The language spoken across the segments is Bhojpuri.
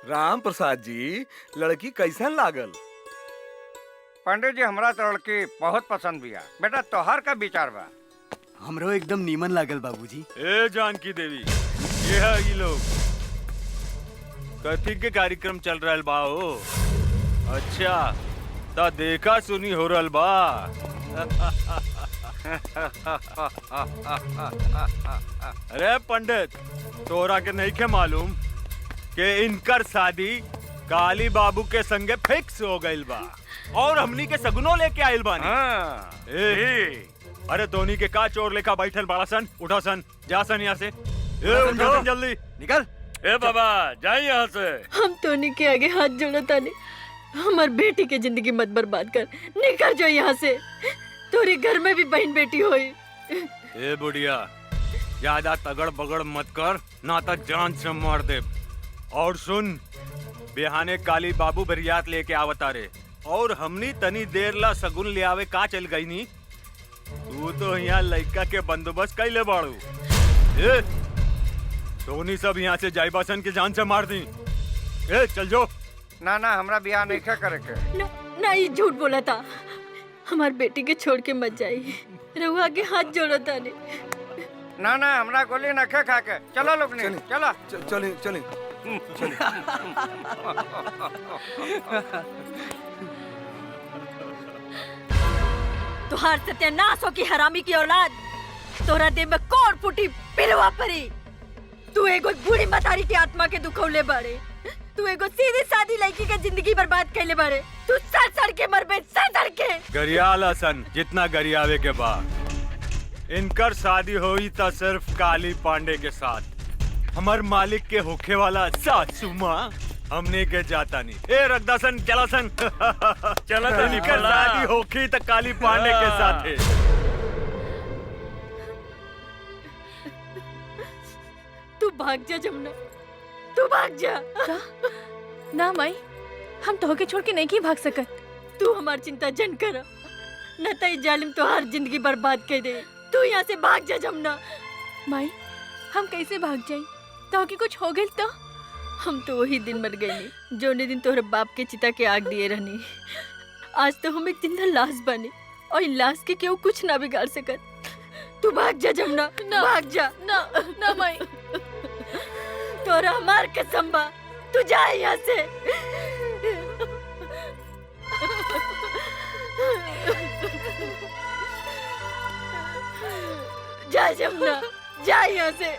राम प्रसाद जी, लड़की कैसन लागल? पंडित जी, हमरा तो लड़की बहुत पसंद बिया। बेटा तोहर का विचार बा? हमरो एकदम नीमन लागल बाबूजी। ए जानकी देवी, ये है ये लोग कथी के कार्यक्रम चल रहल बा हो? अच्छा, ता देखा सुनी हो रहल बा। अरे पंडित, तोरा के नहीं के मालूम कि इनकर शादी काली बाबू के संगे फिक्स हो गइल बा और हमनी के सगुनो लेके आइल बानी। अरे धोनी के का चोर लेखा बैठल बड़ा सन, उठा सन, जा सन यहाँ से। उठो सन जल्दी, निकल। ए बाबा जाए यहाँ से। हम टोनी के आगे हाथ जोड़ो तानी, हमार बेटी के जिंदगी मत बर्बाद कर। निकल जाओ यहाँ से, तोरे घर में भी बहन बेटी होई। ए बुढ़िया, ज्यादा तगड़ बगड़ मत कर, ना तो जान से मार दे। और सुन, बिहाने काली बाबू बरियात लेके आवता रे और हमनी तनी देर ला सगुन ले आवे का चल गई नी। तू तो यहाँ लड़का के बंदोबस्त कैले बाड़ू। ए धोनी सब यहाँ से जाइबासन के जान से मार दी। ए चल जो। ना ना, हमरा बियाह नहीं करे के। ना ये झूठ बोला था। हमार बेटी के छोड़ के मत जाई, रहुआ के हाथ जोड़ो तानी। ना ना, हमरा गोली न खा के। चलो लोग ने, चलो चले चले। तुहार सत्यानाश हो की हरामी की औलाद। तोरा देह में कौन फूटी पिलवा परी। तू एगो बूढ़ी मतारी की आत्मा के दुखौले बाड़े। तू एगो सीधी सादी लड़की के जिंदगी बर्बाद कैले बाड़े। तू सड़ सड़ के मरबे, सड़ सड़ के। गरियाला सन जितना गरियावे के बाद। इनकर शादी हुई था सिर्फ काली पांडे के साथ। हमार मालिक के होखे वाला सासू माँ हमने के जाता नहीं। ए रखदा सन, चला सन। चला तो इनकर शादी होखी तो काली पांडे के साथ है। तू भाग जा जमुना, तू भाग जा। ना माई, हम तो होके छोड़ के नहीं की भाग सकत। तू हमार चिंता जन कर, न तो ये जालिम तोहार जिंदगी बर्बाद कर दे। तू यहाँ से भाग जा जमुना। माई, हम कैसे भाग जाई? तो कि कुछ हो गइल तो? हम तो वही दिन मर गई जो दिन तोहरे बाप के चिता के आग दिए रहनी। आज तो हम एक जिंदा लाश बने और इन लाश के केहू कुछ ना बिगाड़ सकत। तू भाग जा जमुना, भाग जा। ना ना माई, तोरा हमार कसम बा, तू जा यहाँ से। जा जमुना, जा यहाँ से।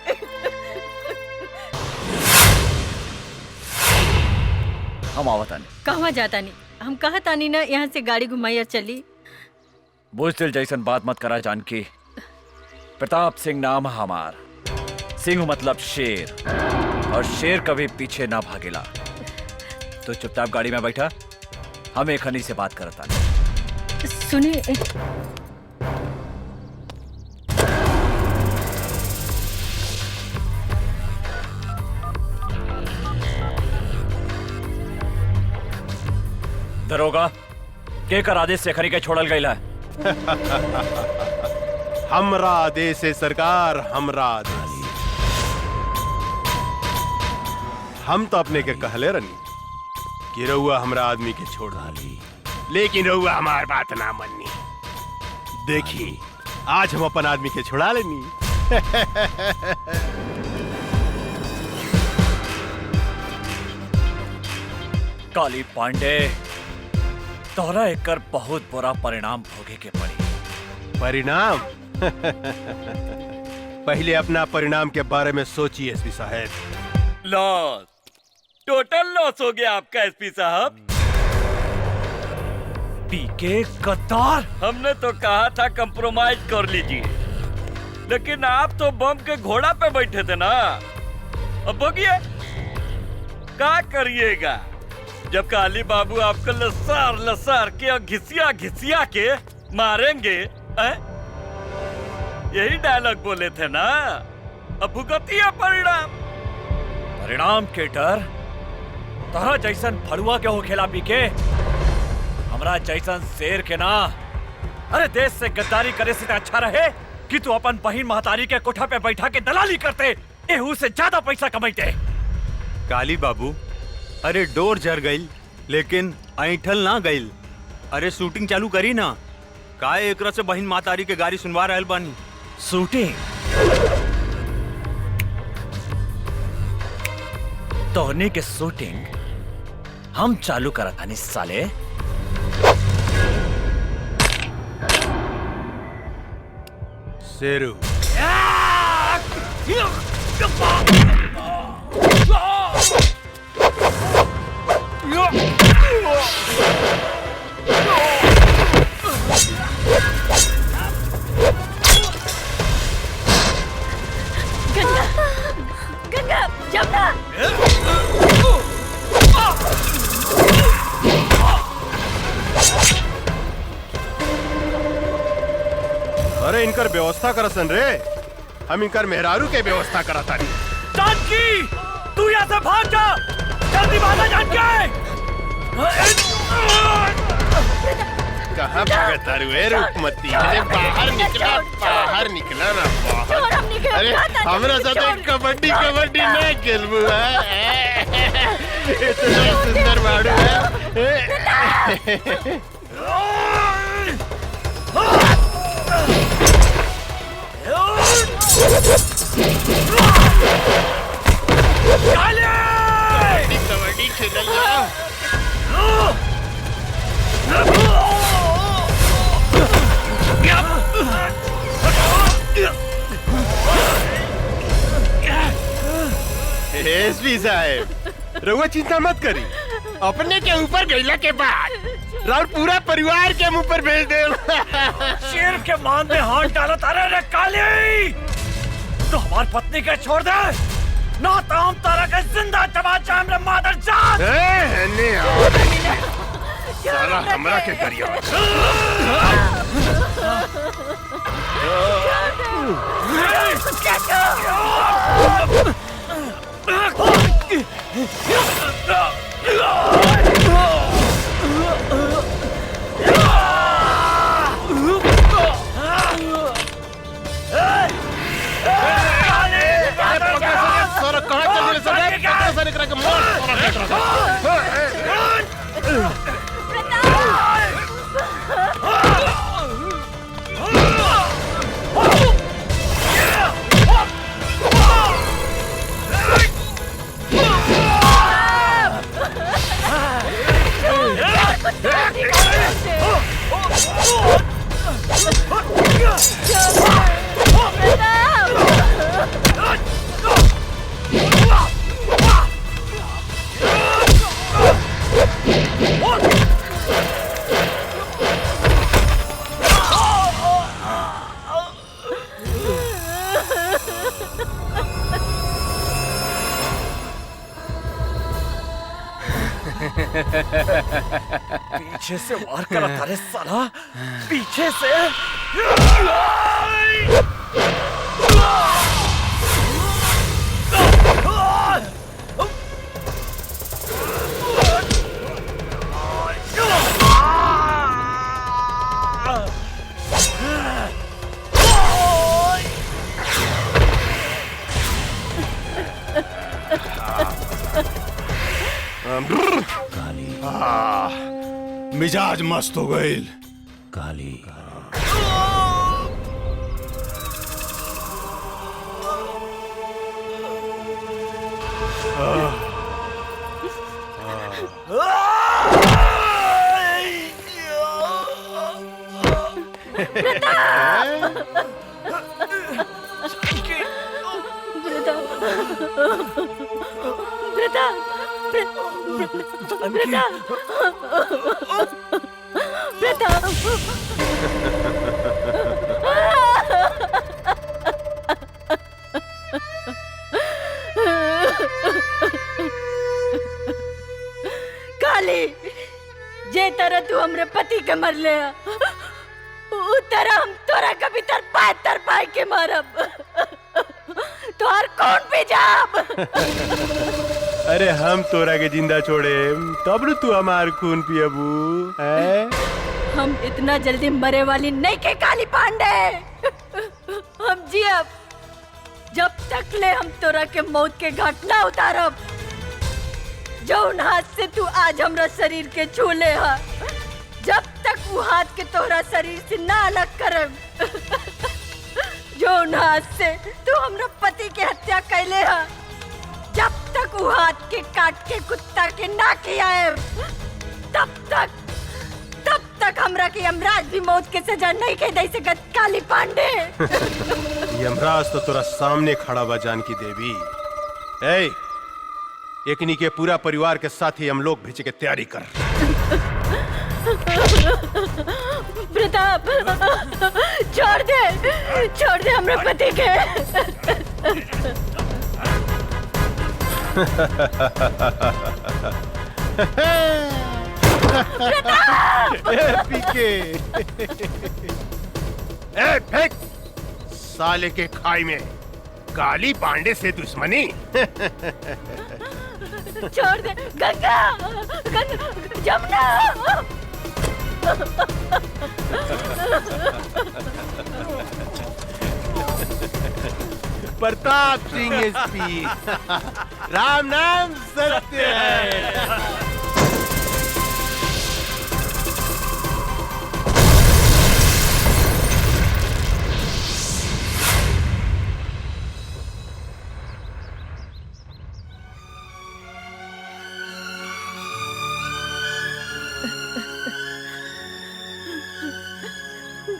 हम आवतानी। कहाँ जाता नहीं? हम कहा तानी ना यहाँ से गाड़ी घुमाई और चली। बुजदिल जैसन बात मत करा जानकी। प्रताप सिंह नाम हमार। सिंह मतलब शेर, और शेर कभी पीछे ना भागेला। तो चुपचाप गाड़ी में बैठा, हम एक हनी से बात करता। सुनिए, दरोगा के कर आदेश से खरी के छोड़ल गईला है? हमरा आदेश है सरकार, हमरा आदेश। हम तो अपने के कहले रनी कि रउआ हमरा आदमी के छोड़ डाली, लेकिन रउआ हमार बात ना मन्नी। देखी, आज हम अपन आदमी के छुड़ा लेनी। काली पांडे, तोहरा एकर बहुत बुरा परिणाम भोगे के पड़ी। परिणाम? पहले अपना परिणाम के बारे में सोचिए एसपी साहब। लॉस, टोटल लॉस हो गया आपका एसपी साहब। पीके गद्दार, हमने तो कहा था कंप्रोमाइज कर लीजिए, लेकिन आप तो बम के घोड़ा पे बैठे थे ना। अब भोगिए, क्या करिएगा जब काली बाबू आपको लसार लसार के और घिसिया घिसिया के मारेंगे। यही डायलॉग बोले थे ना। अब भुगतिए परिणाम। परिणाम के डर तोहरा जैसन फड़ुआ के हो खेला पीके, हमरा जैसन शेर के ना। अरे देश से गद्दारी करे से अच्छा रहे कि तू अपन बहिन महतारी के कोठा पे बैठा के दलाली करते, एहू से ज्यादा पैसा कमाते। काली बाबू, अरे डोर जर गई लेकिन ऐठल ना गई। अरे शूटिंग चालू करी ना। का एकरा से बहिन मातारी के गाड़ी सुनवा रहल बानी। शूटिंग तोहने के शूटिंग हम चालू करत हनी साले। शेरू गंगा गंगा जमुना अरे इनकर व्यवस्था करसन रे। हम इनकर मेहरारू के व्यवस्था करता नहीं। जानकी तू यहाँ से भाग जा, जल्दी भागा जानकी। कहाँ भागता रे रूपमती? अरे बाहर निकला ना बाहर। छोड़ हमने के अरे हमरा साथ कबड्डी कबड्डी ना खेलबू है। इतना सुंदर बाड़ू है। कबड्डी खेलल जा। एसपी साहब रउआ चिंता मत करी। अपने के ऊपर गईला के बाद राउर पूरा परिवार के मुंह पर भेज दे। शेर के मान में हाथ डाला तारे रे काली। तो हमारी पत्नी के छोड़ दे ना तो हम तारा के जिंदा तमाचा हमरे मादर जात। साला हमरा के करिया। पीछे से वार करा तारे साला, पीछे से। मिजाज मस्त हो गई। काली काली जे तरह तू हमरे पति के मर ले उ तरह हम तोरा कभी तर पाए के मारब। तोहर कौन भी जाब। अरे हम तोरा के जिंदा छोड़े तब न तू हमार खून पियबू है। हम इतना जल्दी मरे वाली नहीं के काली पांडे। हम जियब जब तक ले हम तोरा के मौत के घाट ना उतारब। जौन हाथ से तू आज हमरा शरीर के छूले हा, जब तक वो हाथ के तोहरा शरीर से ना अलग करब, जौन हाथ से तू हमरा पति के हत्या कैले हा, जब तक वो हाथ के काट के कुत्ता के ना खियाएब, तब तक हमरा के यमराज भी मौत के सजा नहीं के दे सकत काली पांडे। यमराज तो तोरा सामने खड़ा बा जानकी देवी। ए, एकनी के पूरा परिवार के साथ ही हम लोग भेजे के तैयारी कर। प्रताप, छोड़ दे हमरा पति के। पीके ए फेंक साले के खाई में काली पांडे से दुश्मनी। छोड़ दे गंगा, जमुना। प्रताप सिंह एसपी, राम नाम सत्य है।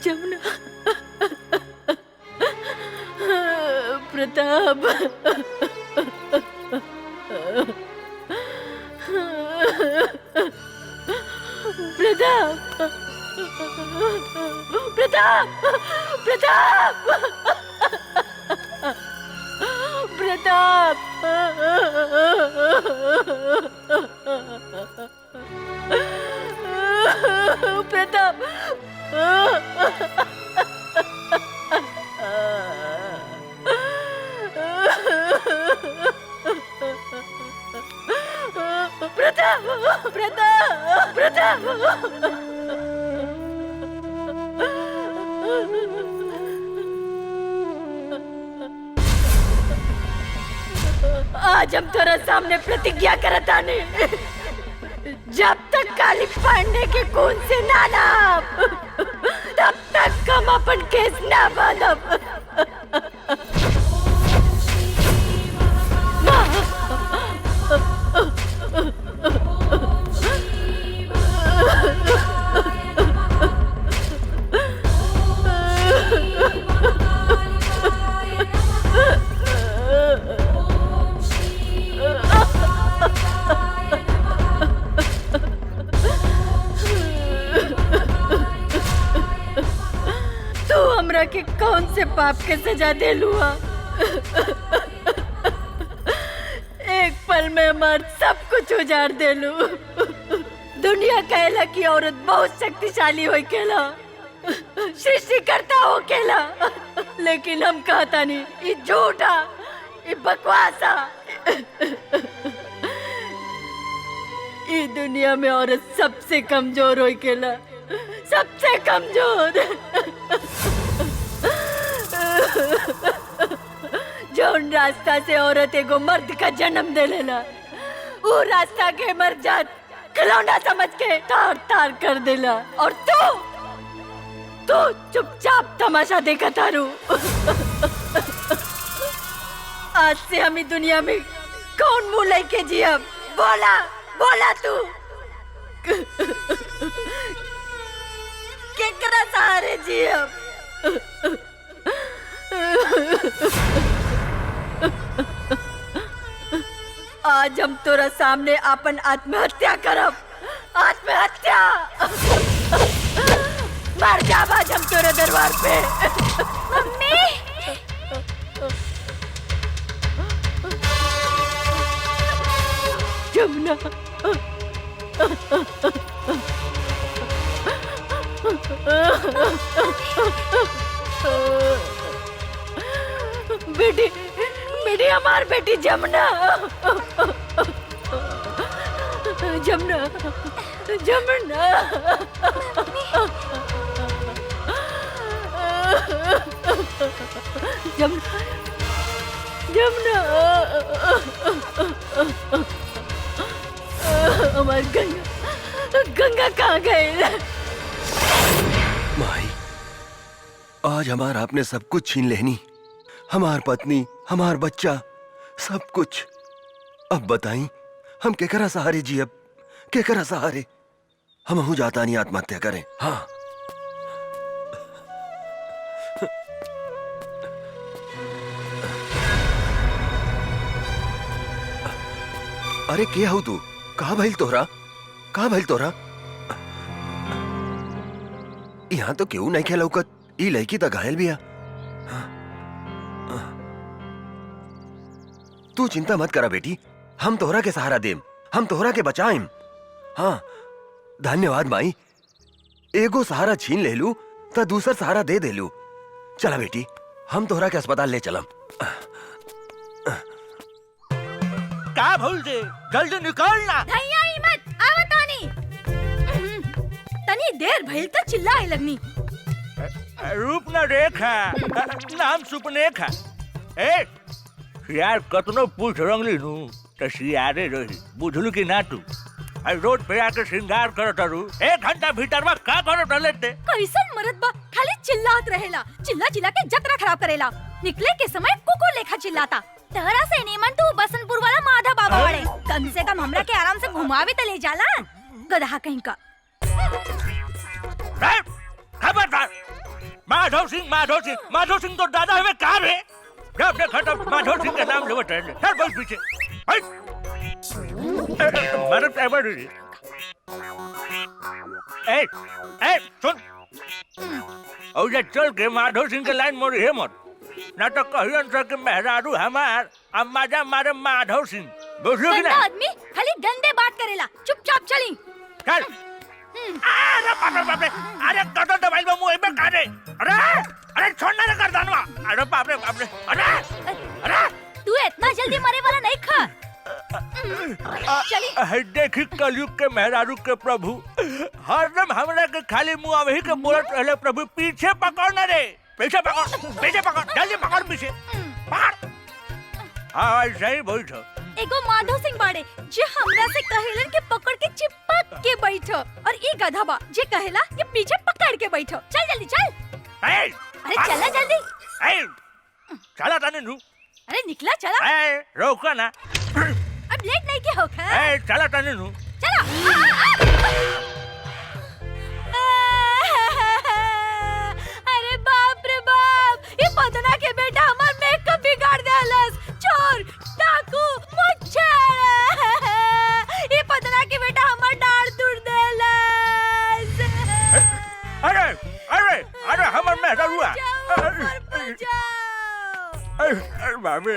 जमुना, प्रताप, प्रताप, आज हम तेरा सामने प्रतिज्ञा करता नहीं, जब तक काली पांडे के खून से ना नाप, तब तक हम अपन केस ना बांधब। हमरा के कौन से पाप के सजा दे लुआ? एक पल में मर्द सब कुछ उजाड़ दे लू। दुनिया कहला कि औरत बहुत शक्तिशाली हो केला, सृष्टि करता हो केला, लेकिन हम कहता नहीं, ये झूठा, ये बकवासा। ये दुनिया में औरत सबसे कमजोर हो केला, सबसे कमजोर। जौन रास्ता से औरत एगो मर्द का जन्म दे लेला, वो रास्ता के मर जात खिलौना समझ के तार तार कर देला, और तू चुपचाप तमाशा देखा तारू। आज से हम दुनिया में कौन मुंह लेके जियब? बोला तू। केकरा सहारे जियब? आज हम तोरा सामने अपन आत्महत्या करब। आत्महत्या मर जाब आज हम तोरे दरबार पे। मम्मी जमुना, बेटी हमार बेटी जमुना, जमुना, जमुना। जमुना, हमार गंगा गंगा कहाँ गए? माई, आज हमार आपने सब कुछ छीन लेनी, हमार पत्नी, हमार बच्चा, सब कुछ। अब बताई हम केकरा सहारे जी, अब केकरा सहारे? हम हूं जाता नहीं आत्महत्या करें। हाँ, अरे क्या हूं तू? कहा भइल तोहरा? कहा भइल तोहरा? यहाँ तो क्यों नहीं खेला उकत? ई लड़की तो घायल भी है। तू चिंता मत करा बेटी, हम तोहरा के सहारा देम, हम तोहरा के बचाएम। हाँ, धन्यवाद माई। एगो सहारा छीन ले लू तो दूसर सहारा दे दे लू। चला बेटी, हम तोहरा के अस्पताल ले चलम। का भूल दे, जल्दी निकलना। धैया ही मत, आवत आनी। तनी देर भइल त चिल्लाए लगनी। रूप न रेखा, नाम सुपनेखा। ए यार कतनो पूछ रंगली नु त सियारे रही, बुझलू कि ना तू? रोड पे आके श्रृंगार करत रू, 1 घंटा भीतर में का करत लेते? कैसन मरद बा, खाली चिल्लात रहेला, चिल्ला चिल्ला के जतरा खराब करेला। निकले के समय कुकुर लेखा चिल्लाता। तहरा से नीमन तू बसंतपुर वाला माधा बाबा वाले, कम से कम हमरा के आराम से घुमावे त ले जाला। गधा कहीं का। खबरदार, माधव सिंह तो दादा हमें कहा रे? जब देखा तब माधव सिंह का नाम लेवत रहे। चल बहुत पीछे। मरद एवर ए सुन, और ये चल के माधव सिंह के लाइन मोड़ी है मत, ना तो कहियन से कि मेहरारू हमार अम्माजा मारे माधव सिंह। बुझलो कि गंदा ना? आदमी खाली गंदे बात करेला, चुपचाप चली। चल। अरे बाप रे, अरे कटो दबाइल में मुंह में काटे। अरे छोड़ना रे गर्दनवा। अरे बाप रे, अरे तू इतना जल्दी मरे वाला नहीं खा। चली। देखी कलयुग के मेहरारू के प्रभु, हरदम हमरा के खाली मुंह वही के बोलत रहले प्रभु, पीछे पकड़ ना रे, पीछे पकड़, जल्दी पकड़ पीछे। पकड़। हाँ ऐसा ही बैठ। एगो माधव सिंह बाड़े जे हमरा से कहेलन के पकड़ के चिपक के बैठो, और ई गधा बा जे कहेला कि पीछे पकड़ के बैठो। चल जल्दी चल। अरे चला जल्दी। चला ताने नू। अरे निकला चला। रोका ना। अब लेट नहीं के होगा। चला ताने नू। चला। अरे बाप रे बाप, ये पतना के बेटा हमार मेकअप बिगाड़ देलस। चोर, डाकू, मच्छर। ये पतना के बेटा हमार डाल तोड़ देलस। अरे हमार मेहरारू हुआ। बचाओ। बाबे,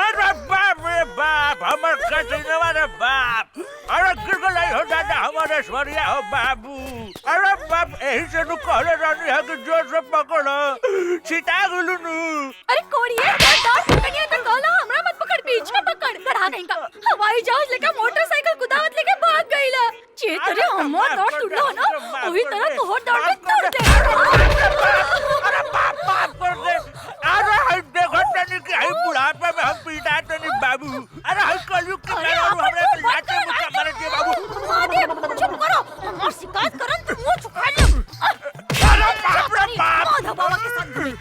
अरे बाप रे बाप, हमार कचनवा रे बाप। अरे गिरगलाई हो दादा हमारे स्वरिया हो बाबू। अरे बाप, यही से नु कहले रानी है कि जोर से पकड़ो, सीता गुलू नु। अरे कोड़िए, डाल पकड़िए तो कहला हमरा मत पकड़, पीछे पकड़। गधा कहीं का, हवाई जहाज लेके मोटरसाइकिल कुदावत लेके भाग गईला। जे तेरे हमर दौड़ टूटलो ना, वही तरह तोहर दौड़ में तोड़ दे। अरे बाप कर दे। अरे हम देखो तनी कि हई बुढ़ापे में हम पीटा तनी बाबू। अरे हई कलयुग के मेहरारू हमरे पे लाते मुक्का मारे दे बाबू। अरे चुप करो, हमार शिकायत करन तो मुंह छुपा ले। अरे बाप रे बाप, माधव बाबा के साथ घूमे।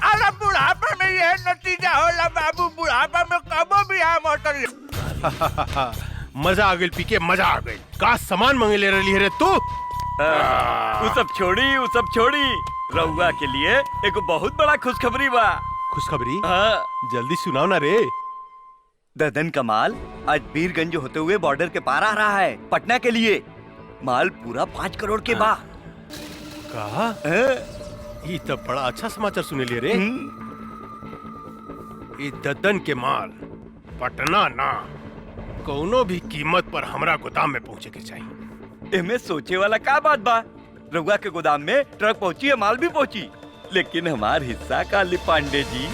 अरे बुढ़ापे में ये नतीजा होला बाबू, बुढ़ापे में कबो भी हम उतर। मजा आ गई, पी के मजा आ गई। का सामान मांगे ले रही है रे तू? वो सब छोड़ी, रउआ के लिए एक बहुत बड़ा खुशखबरी बा। खुशखबरी? हाँ। जल्दी सुनाओ ना रे। ददन का माल आज बीरगंज होते हुए बॉर्डर के पार आ रहा है पटना के लिए। माल पूरा 5 करोड़ के बा। कहा? ये तो बड़ा अच्छा समाचार सुने ले रे। ये ददन के माल पटना ना, कोनो भी कीमत पर हमरा गोदाम में पहुंचे के चाहिए। एमे सोचे वाला का बात बा? रउआ के गोदाम में ट्रक पहुंची है, माल भी पहुंची, लेकिन हमार हिस्सा का ली पांडे जी।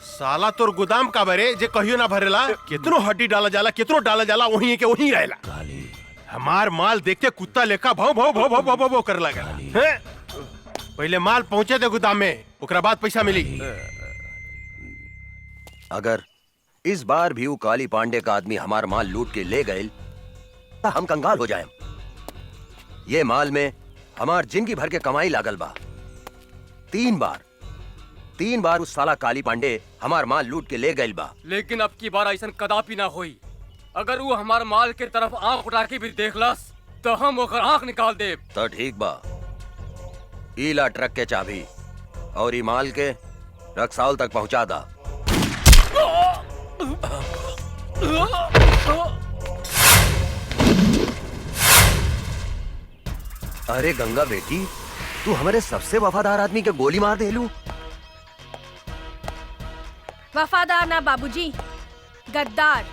साला तोर गोदाम का बरे जे कहियो ना भरेला। कितनो हड्डी डाला जाला, कितनो डाला जाला, वहीं के वहीं रहेला। हमार माल देखते कुत्ता लेखा भाव भाव भाव भाव भाव कर लगा। पहले माल पहुंचे थे गोदाम में, ओकरा बाद पैसा मिली। अगर इस बार भी वो काली पांडे का आदमी हमार माल लूट के ले गए तो हम कंगाल हो जाएं। ये माल में हमार जिंदगी भर के कमाई लागल बा। 3 बार उस साला काली पांडे हमार माल लूट के ले गइल बा। लेकिन अब की बार ऐसा कदापि ना होई। अगर वो हमार माल के तरफ आंख उठा के भी देखलस तो हम ओकर आंख निकाल देब। तो ठीक बा, ईला ट्रक के चाबी और ई माल के रक्सौल तक पहुंचा दा। अरे गंगा बेटी, तू हमारे सबसे वफादार आदमी के गोली मार देलू। वफादार ना बाबूजी, गद्दार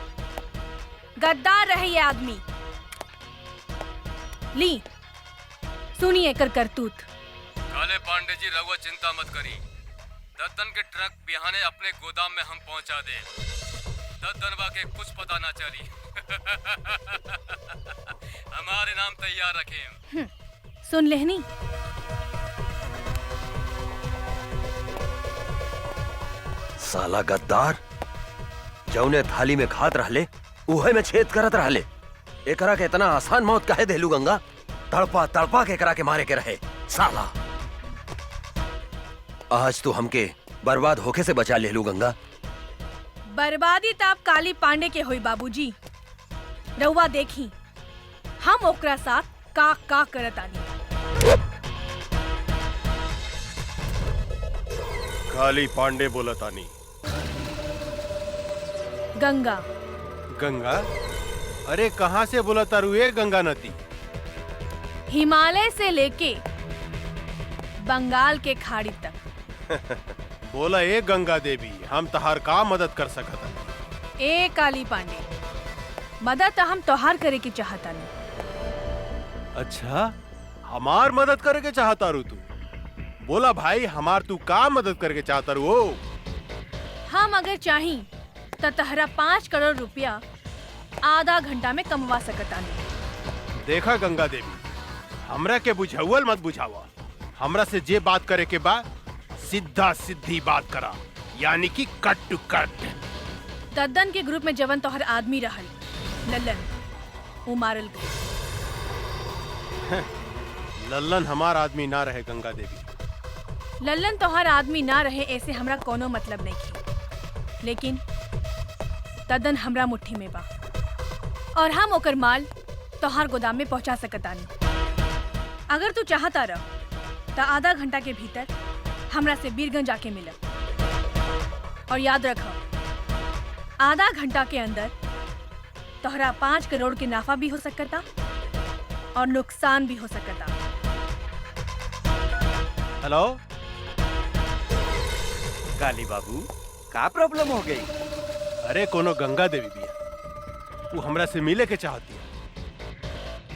गद्दार रहे ये आदमी। ली सुनिए कर करतूत। काले पांडे जी रघुआ चिंता मत करी। दद्दन के ट्रक बिहाने अपने गोदाम में हम पहुंचा दे। दद्दनवा के कुछ पता ना चली। हमारे नाम तैयार रखें। सुन लेहनी। साला गद्दार, जौने थाली में खात रहले उहे में छेद करत रहले। एकरा के इतना आसान मौत काहे देलू गंगा? तड़पा तड़पा के एकरा के मारे के रहे साला। आज तू हमके बर्बाद होके से बचा लेलू गंगा। बर्बादी ताप काली पांडे के होई बाबूजी। रउआ देखी हम ओकरा साथ का करत आनी। काली पांडे बोलतानी। गंगा गंगा? अरे कहाँ से बोला तारू ये गंगा नदी? हिमालय से लेके बंगाल के खाड़ी तक। बोला ए गंगा देवी, हम तहार का मदद कर सकत? ए काली पांडे, मदद तो हम तोहार करे के चाहता नहीं। अच्छा, हमार मदद करे के चाहता रू तू? बोला भाई, हमार तू का मदद करके चाहता रू? हम अगर चाही तो तहरा 5 करोड़ रुपया आधा घंटा में कमवा सकता नहीं। देखा गंगा देवी, हमरा के बुझावल मत बुझावा। हमरा से जे बात करे के बा सीधा सीधी बात करा, यानी कि कट टू कट। दद्दन के ग्रुप में जवन तोहर आदमी रहल लल्लन, वो मारल गई। लल्लन हमार आदमी ना रहे गंगा देवी। लल्लन तोहर आदमी ना रहे ऐसे हमरा कोनो मतलब नहीं की, लेकिन दद्दन हमरा मुट्ठी में बा और हम ओकर माल तोहार गोदाम में पहुंचा सकतानी। अगर तू चाहता रह तो आधा घंटा के भीतर हमरा से बीरगंज आके मिल। और याद रख, आधा घंटा के अंदर तोहरा 5 करोड़ के नाफा भी हो सकता और नुकसान भी हो सकता। हेलो काली बाबू, का प्रॉब्लम हो गई? अरे कोनो गंगा देवी बिया, वो हमरा से मिले के चाहती है।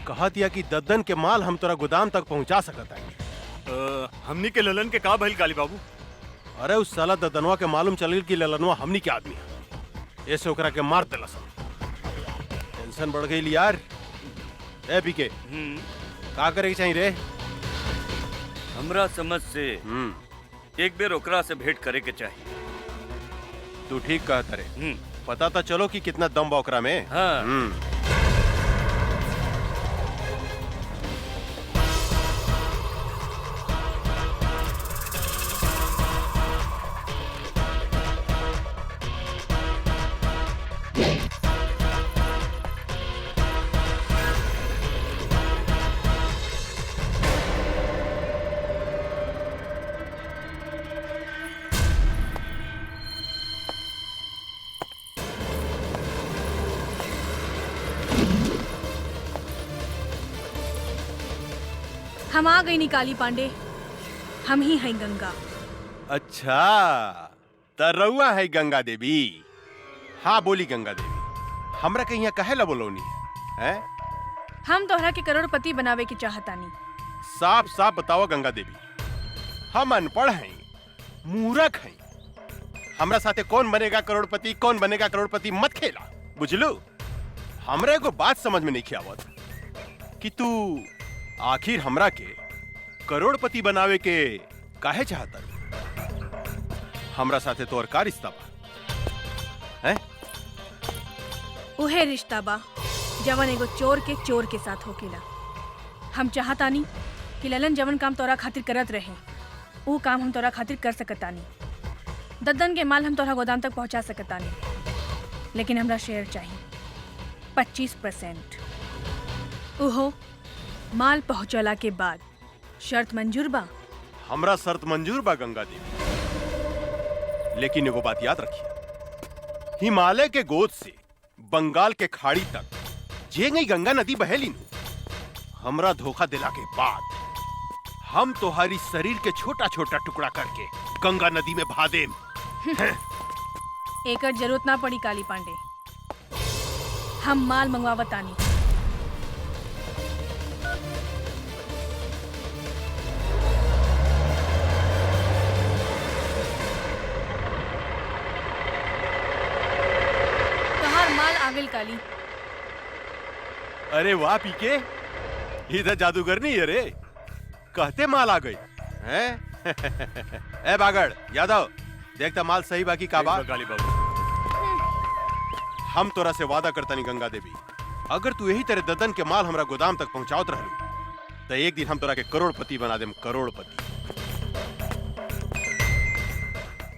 कहतिया कि दद्दन के माल हम तोरा गोदाम तक पहुंचा सकता है। हमनी के ललन के का भइल काली बाबू? अरे उस साला दद्दनवा के मालूम चल गई कि ललनवा हमनी के आदमी है। ऐसे ओकरा के मार देला सब। टेंशन बढ़ गई यार। ए पीके, का करे के चाहिए रे? हमरा समझ से एक बेर ओकरा से भेंट करे के चाहिए। तू ठीक कहता रे। पता तो चलो कि कितना दम बा ओकरा में। हाँ। हम आ गई नी काली पांडे, हम ही हैं गंगा। अच्छा, तरौआ है गंगा देवी। हाँ बोली गंगा देवी, हमरा के यहाँ कहे ला बोलौनी है? हम तोहरा के करोड़पति बनावे के चाहतानी। साफ साफ बताओ गंगा देवी, हम अनपढ़ हैं, मूर्ख हैं। हमरा साथे कौन बनेगा करोड़पति, कौन बनेगा करोड़पति मत खेला, बुझलू? हमरा एगो बात समझ में नहीं आवत कि तू आखिर हमरा के करोड़पति बनावे के काहे चाहता? हमरा साथे तोर का रिश्ता बा? हैं? उहे रिश्ता बा जवन एगो चोर के साथ होकेला। हम चाहतानी कि ललन जवन काम तोरा खातिर करत रहे वो काम हम तोरा खातिर कर सकतानी। दद्दन के माल हम तोरा गोदाम तक पहुंचा सकतानी, लेकिन हमरा शेयर चाहिए 25%। उहो माल पहुंचला के बाद। शर्त मंजूर बा? हमरा शर्त मंजूर बा गंगा देवी, लेकिन एगो बात याद रखिए, हिमालय के गोद से बंगाल के खाड़ी तक जे गई गंगा नदी बहेली नु, हमरा धोखा दिला के बाद हम तोहारी शरीर के छोटा छोटा टुकड़ा करके गंगा नदी में बहा देम। एकर जरूरत ना पड़ी काली पांडे, हम माल मंगवावतानी। तोहार माल आगिल काली। अरे वाह पीके, इधर जादूगर नहीं है रे, कहते माल आ गई हैं? ए बागड़ यादव, देखता माल सही बाकी का बा? काली बाबू, हम तोरा से वादा करता नहीं गंगा देवी, अगर तू यही तरह ददन के माल हमरा गोदाम तक पहुंचावत रहलू तो एक दिन हम तोरा के करोड़पति बना देम, करोड़पति।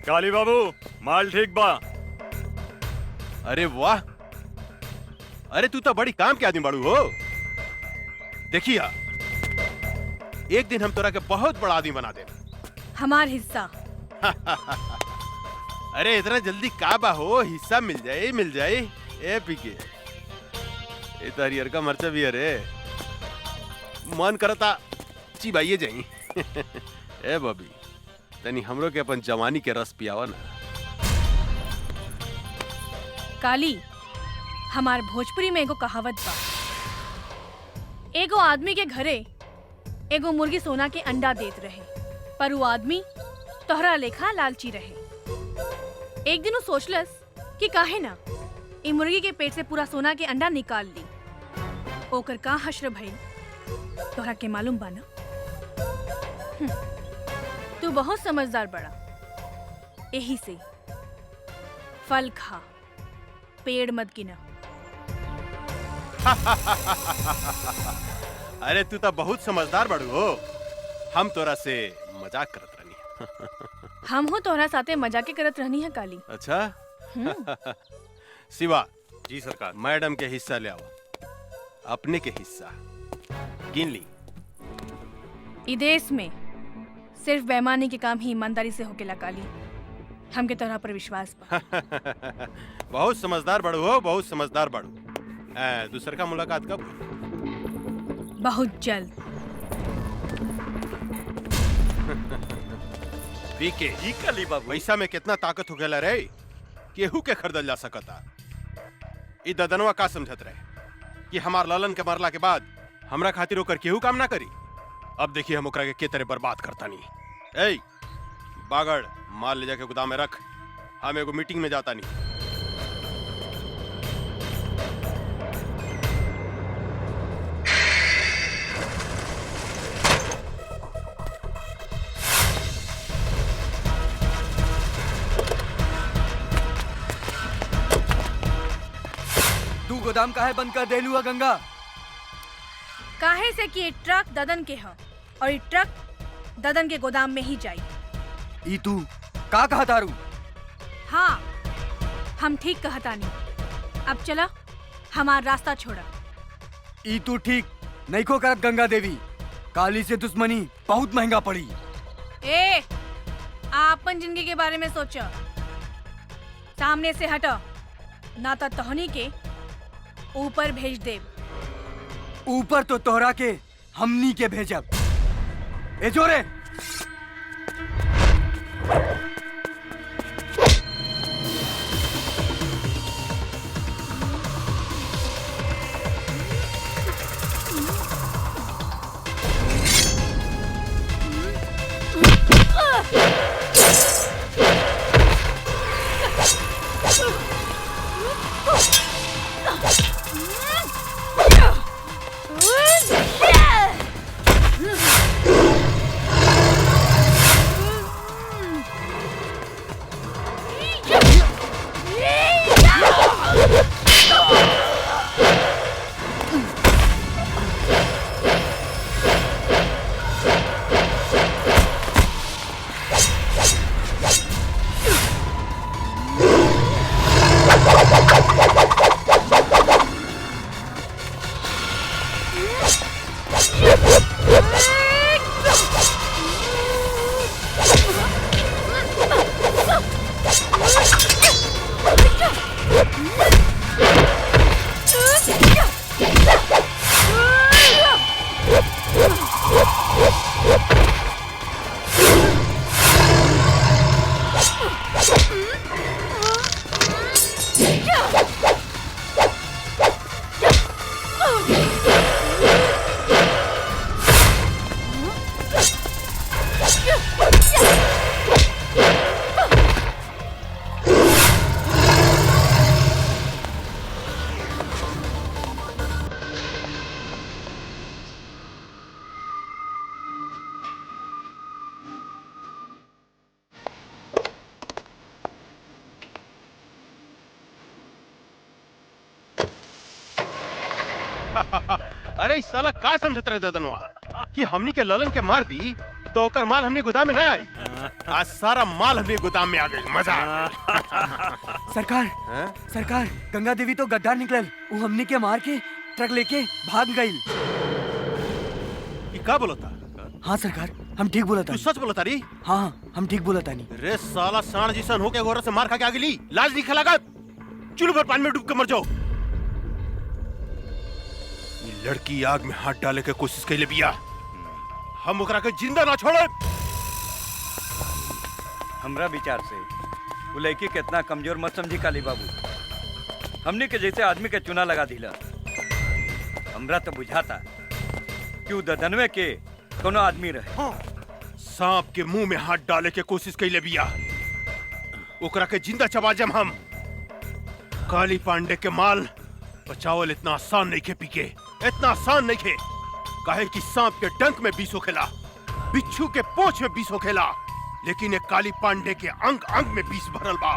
काली बाबू माल ठीक बा। अरे वाह, अरे तू तो बड़ी काम के आदमी बाड़ू हो। देखिया, एक दिन हम तोरा के बहुत बड़ा आदमी बना देम। हमार हिस्सा। अरे इतना जल्दी का बा हो, हिस्सा मिल जाए मिल जाए। ए पीके, ए तो हरियर का मर्चा भी अरे मन करता चिबाइए जाई। ए बबी, तनी हमरो के अपन जवानी के रस पियावा ना। काली, हमार भोजपुरी में एगो कहावत बा, एगो आदमी के घरे एगो मुर्गी सोना के अंडा देत रहे, पर वो आदमी तोहरा लेखा लालची रहे। एक दिन वो सोचलस कि काहे ना ई मुर्गी के पेट से पूरा सोना के अंडा निकाल ली। ओकर का हश्र भइल तोहरा के मालूम बा ना? तू बहुत समझदार बड़ा, यही से फल खा, पेड़ मत गिना। अरे तू तो बहुत समझदार बड़ू हो, हम तोरा से मजाक करत रहनी। हम हो तोहरा साथे मजाके करत रहनी है काली। अच्छा। शिवा जी सरकार। मैडम के हिस्सा ले आओ, अपने के हिस्सा गिन ली। ई देश में सिर्फ बेईमानी के काम ही ईमानदारी से होकेला काली, हमके तोहरा पर विश्वास बा। बहुत समझदार बड़ू हो, बहुत समझदार बड़ू। दूसर का मुलाकात कब? बहुत जल्द। पीके जी काली बाबू, पैसा में कितना ताकत हो गया रे, केहू के खरीदल जा सकता। ई ददनवा का समझत रहे कि हमार ललन के मरला के बाद हमरा खातिर ओकर केहू काम ना करी। अब देखिए हम ओकरा के तरह बर्बाद करता नहीं। ए बागड़, माल ले जाके गोदाम में रख, हम एगो मीटिंग में जाता नहीं। तू गोदाम काहे बंद कर देलू है गंगा? काहे से कि ये ट्रक ददन के है और ये ट्रक ददन के गोदाम में ही जाई। ई तू का कहा तारू? हाँ, हम ठीक कहतानी। अब चला, हमार रास्ता छोड़ा। ई तू ठीक नहीं को करत गंगा देवी, काली से दुश्मनी बहुत महंगा पड़ी। ए, आपन जिंदगी के बारे में सोचो, सामने से हटो, ना तो तोहनी के ऊपर भेज दे। ऊपर तो तोहरा के हमनी के भेजब। ए जोरे, अरे इस साला का समझत रहे ददनवा कि हमनी के ललन के मार दी तो ओकर माल हमने गोदाम में ना आई। आज सारा माल हमने गोदाम में आ गई। मजा सरकार सरकार गंगा देवी तो गद्दार निकलल, वो हमने के मार के ट्रक लेके भाग गई। ये का बोलता? हाँ सरकार, हम ठीक बोला था। तू सच बोलता री? हाँ हम ठीक बोला था। नहीं रे साला सांड जिसन होके गोरा से मार खा के आ गेली, लाज नहीं खलागा। चुल्लू भर पानी में डूब के मर जाओ। ये लड़की आग में हाथ डाले के कोशिश कैले बिया, हम ओकरा के जिंदा ना छोड़े। हमरा विचार से वो लड़की कितना कमजोर मत समझी काली बाबू। हमने के जैसे आदमी के चुना लगा दिला। हमरा तो बुझाता कि वो ददनवे के कोनो आदमी रहे। सांप के मुंह में हाथ डाले के कोशिश कैले बिया, ओकरा के जिंदा चबा जम हम। काली पांडे के माल बचावल इतना आसान नहीं खे पीके, इतना आसान नहीं खे। काहे कि सांप के डंक में विष होखेला, बिच्छू के पोंछ में विष होखेला, लेकिन एक काली पांडे के अंग अंग में विष भरल बा।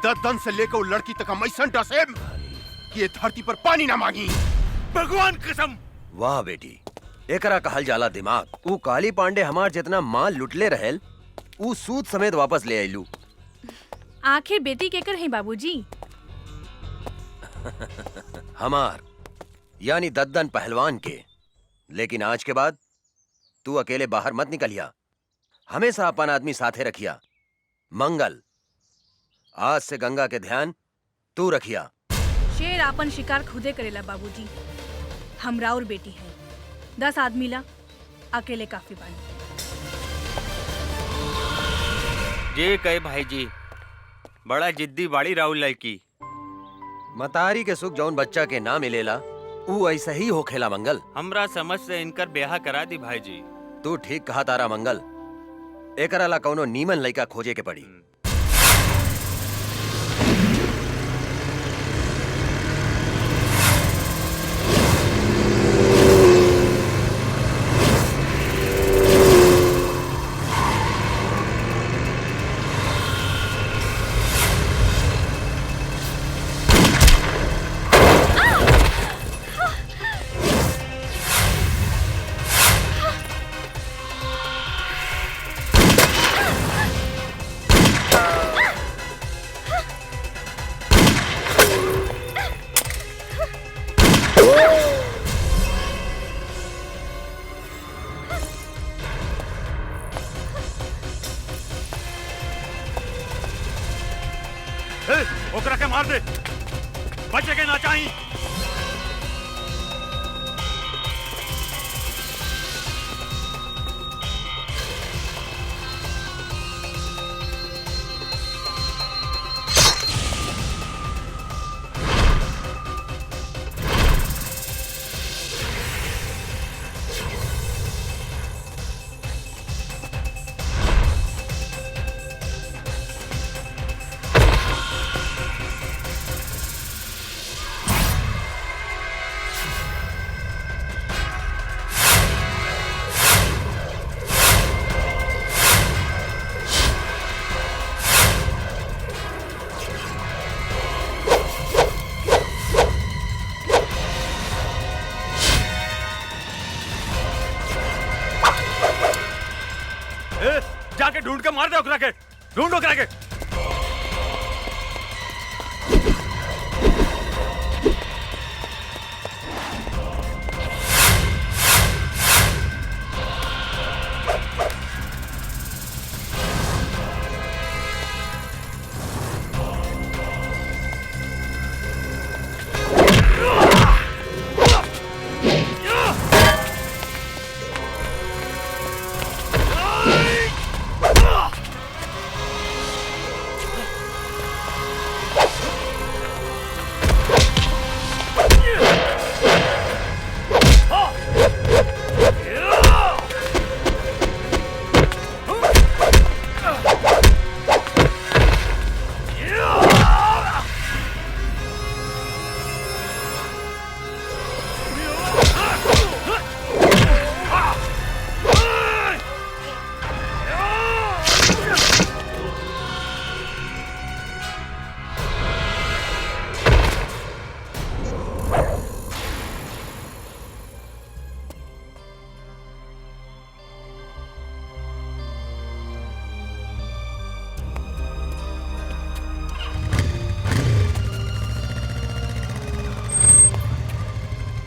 ददन से लेकर वो लड़की तक हम ऐसा डसेम कि ये धरती पर पानी ना मांगी। भगवान कसम। वाह बेटी, एकरा कहल जाला दिमाग। ऊ काली पांडे हमार जितना माल लुटले रहेल, ऊ सूद समेत वापस ले आइलू। आखिर बेटी केकर है बाबूजी? हमार यानी दद्दन पहलवान के। लेकिन आज के बाद तू अकेले बाहर मत निकलिया, हमेशा अपन आदमी साथे रखिया। मंगल, आज से गंगा के ध्यान तू रखिया। शेर आपन शिकार खुदे करेला बाबूजी। हमरा और बेटी है, 10 आदमी ला अकेले काफी बानी। जे कहे भाई जी, बड़ा जिद्दी बाड़ी राहुल लड़की। मतारी के सुख जौन बच्चा के ना मिलेला, ऊ ऐसा ही हो खेला मंगल। हमरा समझ से इनकर ब्याह करा दी भाई जी। तू ठीक कहा तारा मंगल, एकरा ला कौनो नीमन लइका खोजे के पड़ी। ओकरा के मार दे, बचे के ना चाहिए। जाके ढूंढ के मार दे ओकरा के, ढूंढ ओकरा के।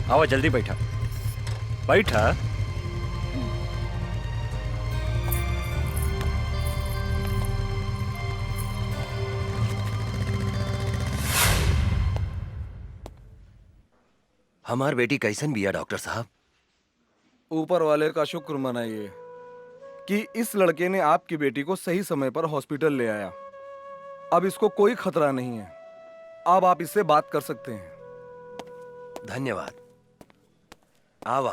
आओ जल्दी बैठा बैठा। हमार बेटी कैसन बिया डॉक्टर साहब? ऊपर वाले का शुक्र मनाइए कि इस लड़के ने आपकी बेटी को सही समय पर हॉस्पिटल ले आया। अब इसको कोई खतरा नहीं है। अब आप इससे बात कर सकते हैं। धन्यवाद। आवा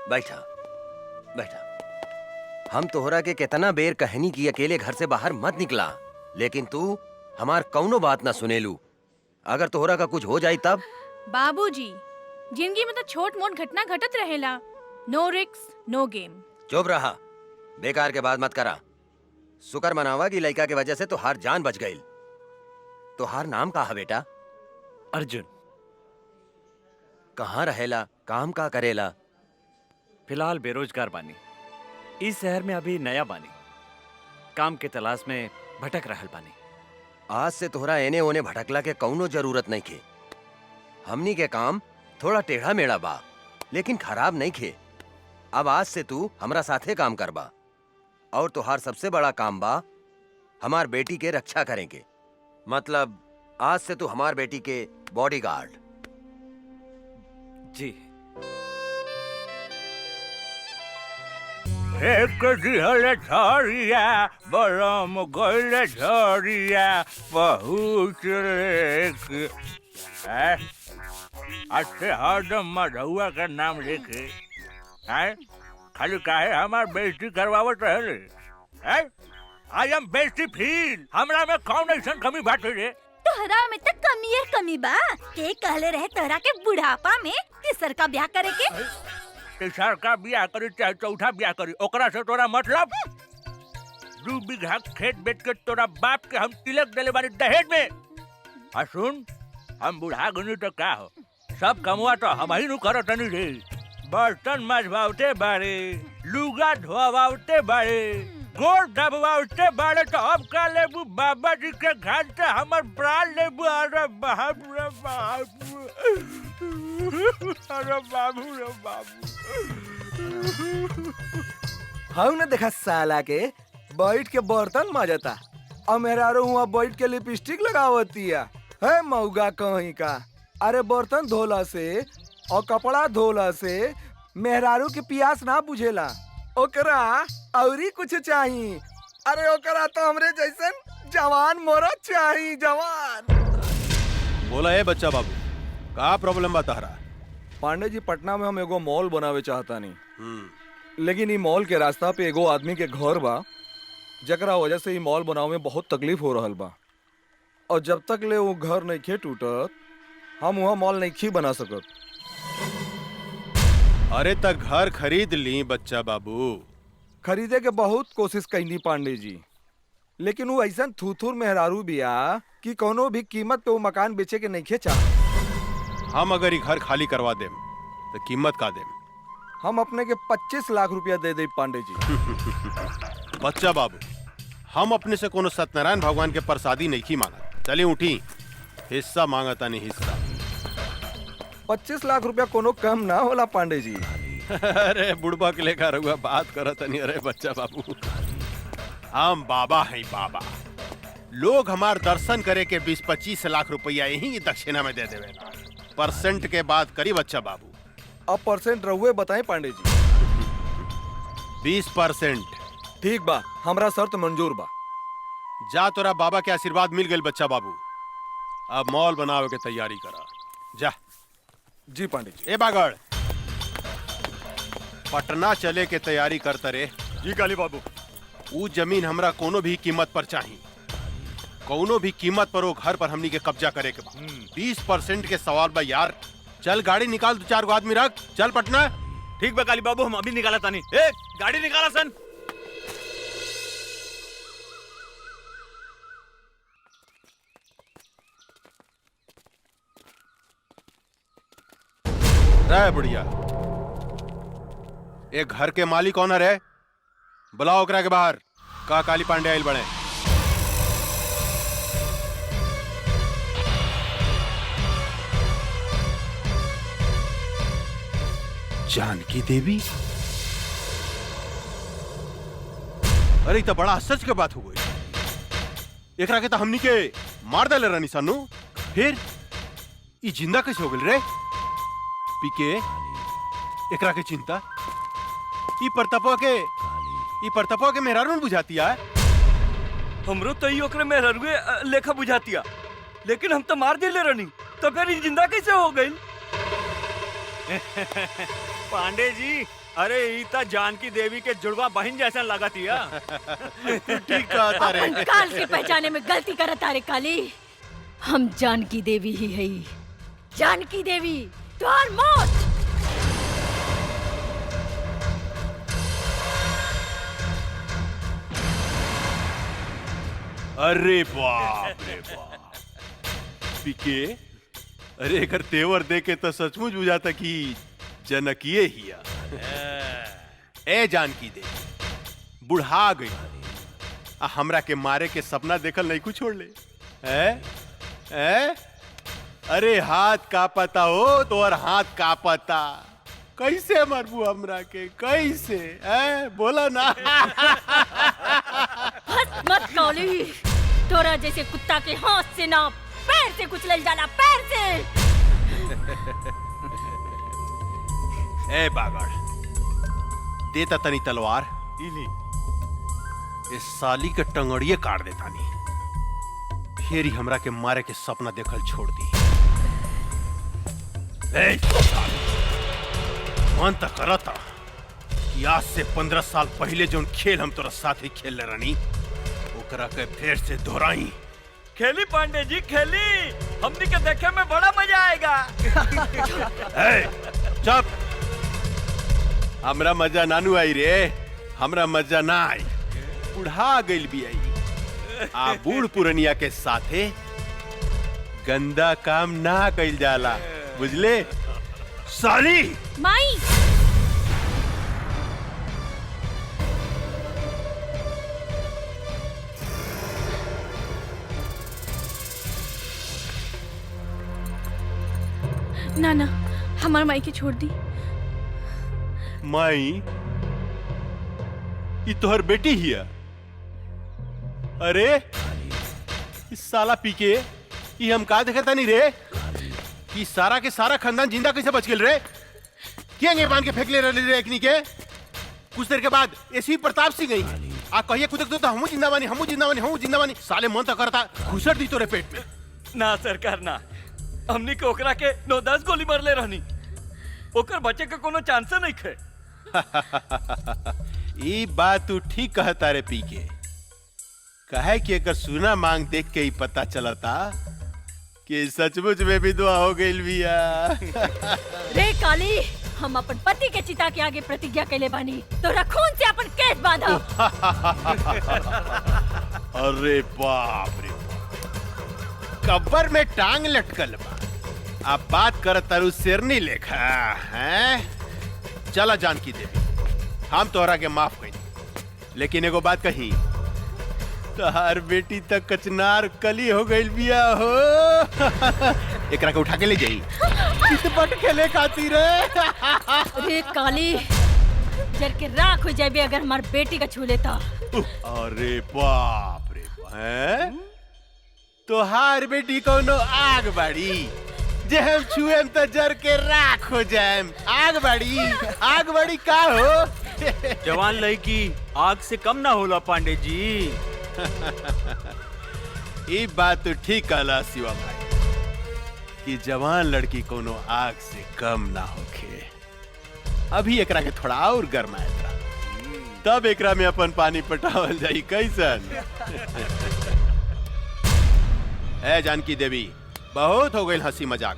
बैठा बैठा। हम तोहरा के कितना बेर कहनी कि अकेले घर से बाहर मत निकला, लेकिन तू हमार कौनो बात ना सुनेलू। अगर तोहरा का कुछ हो जाई तब? बाबूजी, जिंदगी में तो छोट मोट घटना घटत रहेला। नो रिस्क नो गेम। चुप रहा, बेकार के बात मत करा। शुक्र मनावा कि लड़का की वजह से तोहार जान बच गई। तोहार नाम का है बेटा? अर्जुन। कहाँ रहेला, काम का करेला? फिलहाल बेरोजगार बानी। इस शहर में अभी नया बानी, काम के तलाश में भटक रहल बानी। आज से तोहरा एने ओने भटकला के कौनो जरूरत नहीं खे। हमनी के काम थोड़ा टेढ़ा मेढ़ा बा, लेकिन खराब नहीं खे। अब आज से तू हमरा साथे काम करबा, और तोहार सबसे बड़ा काम बा हमार बेटी के रक्षा करेंगे। मतलब आज से तू हमार बेटी के बॉडीगार्ड। जी। एक दिहल झरिया बरम गइल झरिया बहुत लेके अच्छे हरदम मधुआ का नाम लेके हैं खाली काहे हमार बेइज्जती करवावत रहले हैं? आई एम बेइज्जती फील। हमरा में कौन ऐसन कमी बाटे रे? तोहरा में तो कमी है कमी बा। के कहले रहे तोहरा के बुढ़ापा में तीसर का ब्याह करे के? तीसर का ब्याह करी चाहे चौथा ब्याह करी, ओकरा से तोरा मतलब? 2 बीघा खेत बेच के तोरा बाप के हम तिलक देले बानी दहेज में। आ सुन, हम बुढ़ा गनी तो का हो, सब कमवा तो हम ही नु करत नहीं रे। बर्तन मजवाते बारे, लुगा धोवाते बारे, गोड़ दबवाते बारे, तो अब का लेबू बाबा जी के घर से हमर प्राण लेबू। अरे बाप रे बाप, अरे बाबू रे बाबू। हम ने देखा साला के बैठ के बर्तन माजता, और मेरा हुआ बैठ के लिपस्टिक लगावतिया है मऊगा कहीं का। अरे बर्तन धोला से और कपड़ा धोला से मेहरारू के प्यास ना बुझेला, ओकरा औरी कुछ चाहिए। अरे ओकरा तो हमरे जैसन जवान मोरा चाहिए, जवान। बोला है बच्चा बाबू, का प्रॉब्लम बता रहा? पांडे जी, पटना में हम एगो मॉल बनावे चाहता नहीं, लेकिन ई मॉल के रास्ता पे एगो आदमी के घर बा, जकरा वजह से ई मॉल बनावे में बहुत तकलीफ हो रहल बा। और जब तक ले वो घर नहीं खे टूटत, हम वहाँ मॉल नहीं खी बना सकत। अरे तक घर खरीद ली बच्चा बाबू। खरीदे के बहुत कोशिश कैनी पांडे जी, लेकिन वो ऐसा थूथूर मेहरारू बिया कि कोनो भी कीमत पे वो मकान बेचे के नहीं खे चाह। हम अगर ये घर खाली करवा देम तो कीमत का देम? हम अपने के 25 लाख रुपया दे दे पांडे जी। बच्चा बाबू, हम अपने से कोनो सत्यनारायण भगवान के प्रसादी नहीं की मांगा। चले उठी, हिस्सा मांगता नहीं हिस्सा। 25 लाख रुपया कोनो कम ना होला पांडे जी। अरे बुढ़बा के लेकर हुआ बात करत नहीं। अरे बच्चा बाबू, हम बाबा हैं बाबा। लोग हमार दर्शन करे के 20-25 लाख रुपया यही दक्षिणा में दे देवे। परसेंट के बात करी बच्चा बाबू। अब परसेंट रहुए बताएं पांडे जी। 20%। ठीक बा, हमरा शर्त मंजूर बा। जा, तोरा बाबा के आशीर्वाद मिल गए बच्चा बाबू। अब मॉल बनावे के तैयारी करा जा। जी पांडे जी। ए बागड़, पटना चले के तैयारी करते रे। जी काली बाबू। वो जमीन हमरा कोनो भी कीमत पर चाहिए, कोनो भी कीमत पर वो घर पर हमनी के कब्जा करे के बा। 20% के सवाल बा यार। चल गाड़ी निकाल, 2-4 आदमी रख, चल पटना। ठीक बा काली बाबू, हम अभी निकाला तानी। ए गाड़ी निकाला सन। रे बुढ़िया, एक घर के मालिक कौन है? बुलाओ ओकरा के बाहर। का काली पांडे आइल बने? जानकी देवी? अरे तो बड़ा सच के बात हो गई। एकरा के तो हमनी के मार डाले रानी सानू, फिर ई जिंदा कैसे हो गई रे? पीके एकरा के चिंता ई परतपवा के मेहरारून बुझाती है। हमरो तो ई ओकरे मेहरुए लेखा बुझातिया, लेकिन हम तो मार दिले रहनी, तो फिर ई जिंदा कैसे हो गई? पांडे जी, अरे ईता जानकी देवी के जुड़वा बहन जैसा लगतिया। ठीक कहता रे। अपन काल के पहचाने में गलती करत तारे काली। हम जानकी देवी ही है। जानकी देवी तोहर मौत। अरे बाप रे बाप पीके, अरे एकर तेवर देखे तो सचमुच बुझाता कि जनकिए हिया। ए जानकी देवी बुढ़ा गई, हमरा के मारे के सपना देखल नहीं कुछ छोड़ ले। अरे हाथ का पता हो तो और हाथ का पता, कैसे मरबू हमरा के, कैसे? बोला ना। हंस मत काली, तोरा जैसे कुत्ता के हाथ से ना पैर से कुचल जाला, पैर से। ए बागड़, देता तनी तलवार, इस साली के टंगड़िए काट देता नी, फिर ही हमरा के मारे के सपना देखल छोड़ दी। मन तक करता कि आज से 15 साल पहले जो खेल हम तोरा साथ ही खेल रही, ओकरा के फिर से दोहराई। खेली पांडे जी खेली, हमनी के देखे में बड़ा मजा आएगा। चुप, हमरा मजा नानू आई रे, हमरा मजा ना आई, बुढ़ा गइल भी आई। आ बूढ़ पुरनिया के साथे गंदा काम ना कइल जाला, बुझले साली? माई ना ना, हमार माई के छोड़ दी। माई ये तोहर बेटी हिया? अरे इस साला पीके ये हम का देखता नहीं रे कि सारा के सारा खानदान जिंदा कैसे बच गेल रे? क्या बांध के फेंक ले रहे रे एकनी के? कुछ देर के बाद ऐसी प्रताप सिंह गई आ कहिए खुद तो हमू जिंदा बानी, हमू जिंदा बानी, हमू जिंदा बानी। साले मन तो करता घुसर दी तोरे पेट में। ना सरकार ना, हमनी के ओकरा के 9-10 गोली मारले रहनी, ओकर बचे के कोनो चांस नहीं खे। ये बात तू ठीक कहता रे पीके, कहे कि एकर सुना मांग देख के ही पता चलता कि सचमुच में भी दुआ हो गई बिया। रे काली, हम अपन पति के चिता के आगे प्रतिज्ञा कैले बानी, तोरा खून से अपन केस बांधा। अरे बाप रे, कब्र में टांग लटकल बा, अब बात कर तारू शेरनी लेखा हैं? चला जानकी देवी, हम तोहरा के माफ कही, लेकिन एगो बात कही, तोहार बेटी तक कचनार कली हो गई बिया हो। एकरा के उठा के ले जाई चितपट खेले खातिर। रे काली, जर के राख हो जाबे अगर हमार बेटी का छू लेता। अरे बाप रे, हैं? तोहार बेटी कोनो आग बाड़ी, जे हम छुएम तो जर के राख हो जाएम। आग बाड़ी का हो? जवान लड़की आग से कम ना होला पांडे जी। ये बात तो ठीक कहला शिवा भाई कि जवान लड़की कोनो आग से कम ना होखे। अभी एकरा के थोड़ा और गरमाए था, तब एकरा में अपन पानी पटावल जाई कैसन। ए जानकी देवी, बहुत हो गई हंसी मजाक,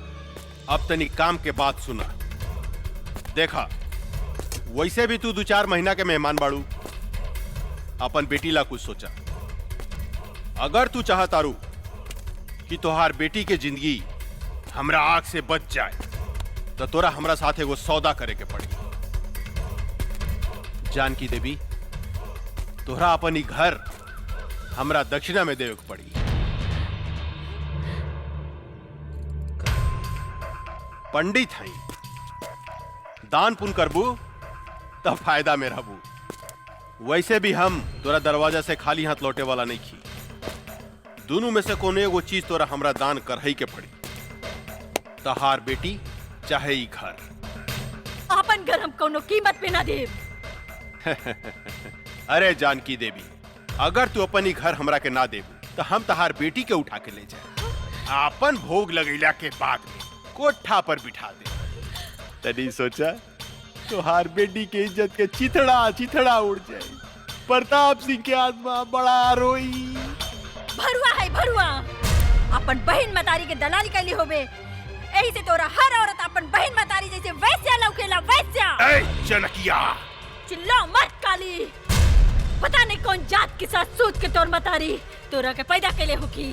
अब तनी काम के बात सुना। देखा, वैसे भी तू 2-4 महीना के मेहमान बाड़ू, अपन बेटी ला कुछ सोचा। अगर तू चाहतारू कि तोहार बेटी के जिंदगी हमरा आग से बच जाए, तो तोरा हमरा साथ एगो सौदा करे के पड़ी। जानकी देवी, तोहरा अपन ही घर हमरा दक्षिणा में देवे के पड़ी। पंडित हई, दान पुण्य करबू तब फायदा में रहबू। वैसे भी हम तोरा दरवाजा से खाली हाथ लौटे वाला नहीं खी। दोनों में से कोनो एगो चीज तोरा हमरा दान करही के पड़ी। तहार बेटी चाहे ई घर। अपन घर हम कोनो कीमत पे ना देब। अरे जानकी देवी, अगर तू अपन ही घर हमरा के ना देबू तो हम तहार बेटी के उठा के ले जाए, अपन भोग लगैला के बाद में कोठा पर बिठा दे। तनी सोचा तुहार बेटी के इज्जत के चिथड़ा चिथड़ा उड़ जाए। प्रताप सिंह के आत्मा बड़ा रोई। भरुआ है भरुआ, अपन बहन मतारी के दलाली कैली होबे। एही से तोरा हर औरत अपन बहन मतारी जैसे वैस्या लौकेला, वैस्या। ए जनकिया, चिल्ला मत काली। पता नहीं कौन जात के साथ सोच के तोर मतारी तोरा के पैदा कैले होकी,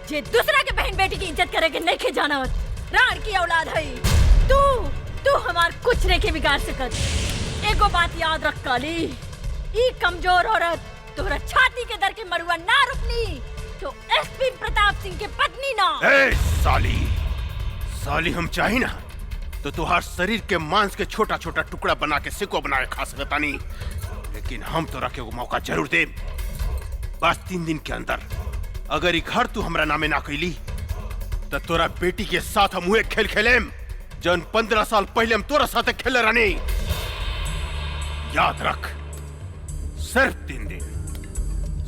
जे दूसरा के बहन बेटी की इज्जत करे के नहीं के जानत। राण की औलाद है तू हमार कुछ नहीं के बिगाड़ सकत। एगो बात याद रख काली, ई कमजोर औरत तोरा छाती के दर के मरुआ ना रुकनी तो एसपी प्रताप सिंह के पत्नी ना। ए साली हम चाही ना तो तुहार शरीर के मांस के छोटा छोटा टुकड़ा बना के सिको बना के खा सकता नहीं, लेकिन हम तोरा के वो मौका जरूर दे। बस 3 दिन के अंदर अगर ई घर तू हमरा नामे ना कैली तो तोरा बेटी के साथ हम हुए खेल खेलेम जन 15 साल पहले हम तोरा साथे खेले रहनी। याद रख, सिर्फ 3 दिन,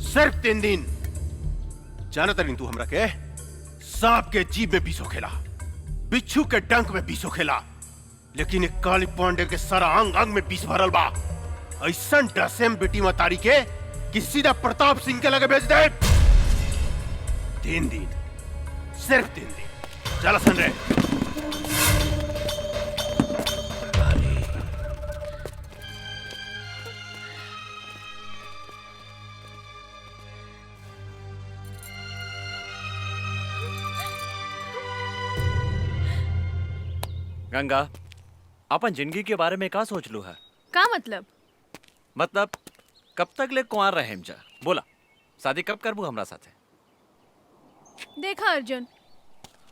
सिर्फ 3 दिन। जानता नहीं तू हमरा के सांप के जीभ में बीसो खेला, बिच्छू के डंक में बीसो खेला, लेकिन एक काली पांडे के सारा अंग अंग में बीस भरल बा। ऐसा डसेम बेटी मतारी के कि सीधा प्रताप सिंह के लगे भेज दे। 3 दिन, सिर्फ 3 दिन। चला सन रे। गंगा, अपन जिंदगी के बारे में का सोच लू है? का मतलब? मतलब कब तक ले कुंवार रहेम जा? बोला, शादी कब करबू हमरा साथे? देखा अर्जुन,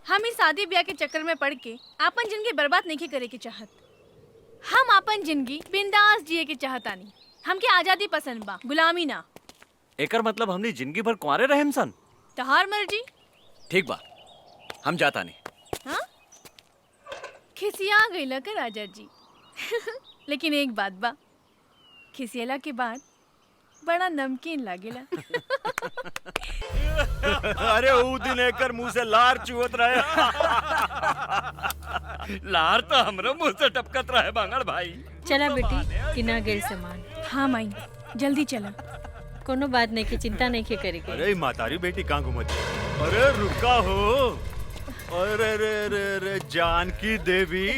हम इस शादी ब्याह के चक्कर में पड़ के अपन जिंदगी बर्बाद नहीं करे के चाहत। हम अपन जिंदगी बिंदास जिए के चाहतानी। हमके आजादी पसंद बा, गुलामी ना। एकर मतलब हमनी जिंदगी भर कुंवारे रहेम सन? तहार मर्जी। ठीक बा, हम जाता नहीं। हाँ? खिसिया गईला का राजा जी। लेकिन एक बात बा, खिसियला के बाद बड़ा नमकीन लागेला। अरे ऊ दिन एकर मुंह से लार चुवत रहे। लार तो हमरो मुंह से टपकत रहे बांगड़ भाई। चला बेटी, किना गेल सामान। हाँ माई, जल्दी चला। कोनो बात नहीं की चिंता नहीं के करेगी। अरे मातारी बेटी कहाँ घूमती? अरे रुका हो। अरे रे रे रे जानकी देवी,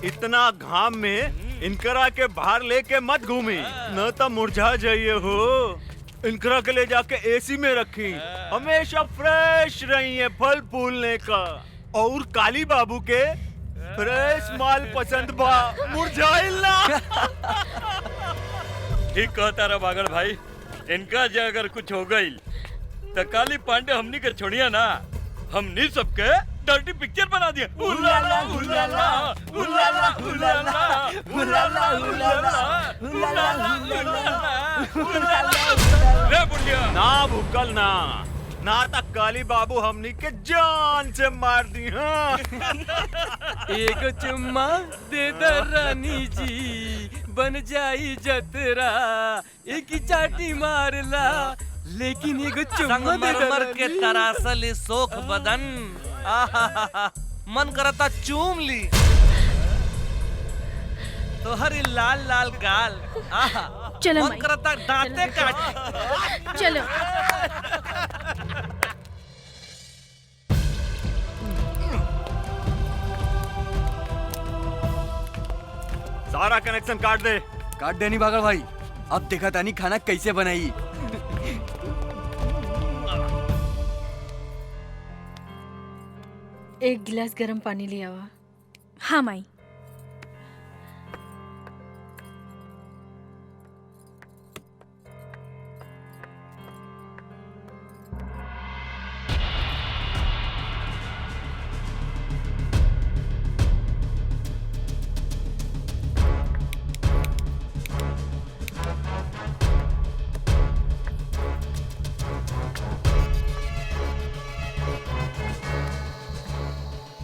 इतना घाम में इनकरा के बाहर लेके मत घूमी, न तो मुरझा जाइए हो। इनकरा के ले जाके एसी में रखी, हमेशा फ्रेश रही है फल फूलने का। और काली बाबू के फ्रेश माल पसंद बा, मुरझाइल ना। ठीक कहता रहा बागड़ भाई, इनका जो अगर कुछ हो गई तो काली पांडे हमनी के छोड़िया ना, हमनी सबके डर्टी पिक्चर बना दिया। उलाला उलाला उलाला उलाला उलाला उलाला उलाला। रे बुढ़िया, ना भूकल ना तक काली बाबू हमनी के जान से मार दी। हाँ। एक चुम्मा दे दे रानी जी, बन जाई जतरा। एक चाटी मारला, लेकिन एगो चुम्मा दे दे रानी। के तरासल सोख बदन, आहा मन करता चूम ली। तो हरी लाल लाल गाल, आहा चलो मन माई, करता दांते काट। चलो। सारा कनेक्शन काट दे। काट देनी बागड़ भाई, अब देखा तानी खाना कैसे बनाई। एक गिलास गर्म पानी ले आवा। हाँ माई।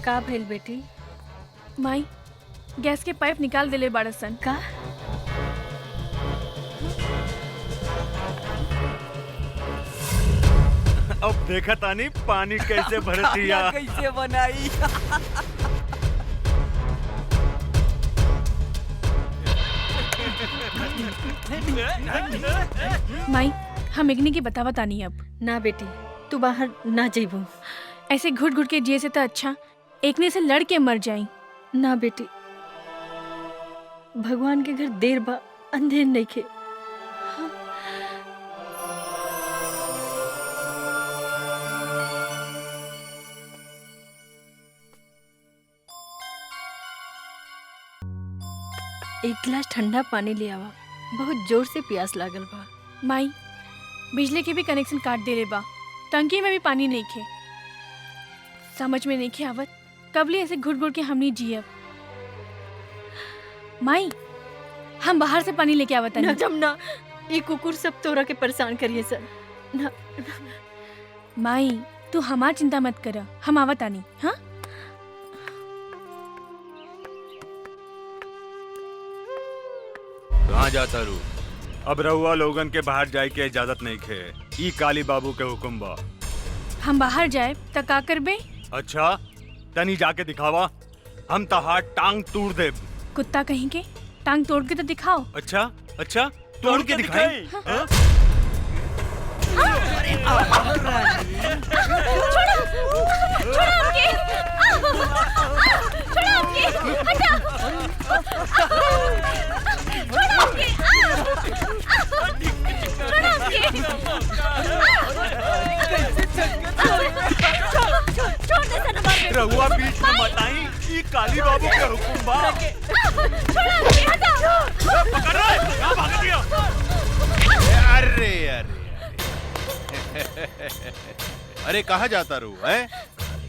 का भेल बेटी? माई गैस के पाइप निकाल देले बाड़सन। का? अब देखा तानी पानी कैसे भरतिया। कैसे बनाई? माई हम एकनी की बतावा तानी अब। ना बेटी, तू बाहर ना जेबू। ऐसे घुट घुट के जिए से तो अच्छा एकने से लड़ के मर जाई। ना बेटी, भगवान के घर देर बा अंधेर नहीं खे। एक गिलास ठंडा पानी ले आवा, बहुत जोर से प्यास लागल बा। माई बिजली के भी कनेक्शन काट देले बा, टंकी में भी पानी नहीं खे। समझ में नहीं खे आवत कबले ऐसे घुट घुट के हमनी जियब। माई हम बाहर से पानी लेके आवत ना जमुना, ये कुकुर सब तोरा के परेशान करिए सर। ना माई तू हमार चिंता मत कर, हम आवत आनी। हाँ कहाँ जाता रू? अब रहुआ लोगन के बाहर जाए के इजाजत नहीं खे। ई काली बाबू के हुक्म बा। हम बाहर जाए त का करबे? अच्छा तनी जाके दिखावा, हम तहार टांग तोड़ दे। कुत्ता कहीं के टांग तोड़ के तो दिखाओ। अच्छा अच्छा तोड़ के दिखाई। हाँ? रहुआ बीच में मत आई, ये काली बाबू के हुक्म बा। पकड़ रहा है, कहाँ भाग गया? अरे अरे अरे कहाँ जाता रू है?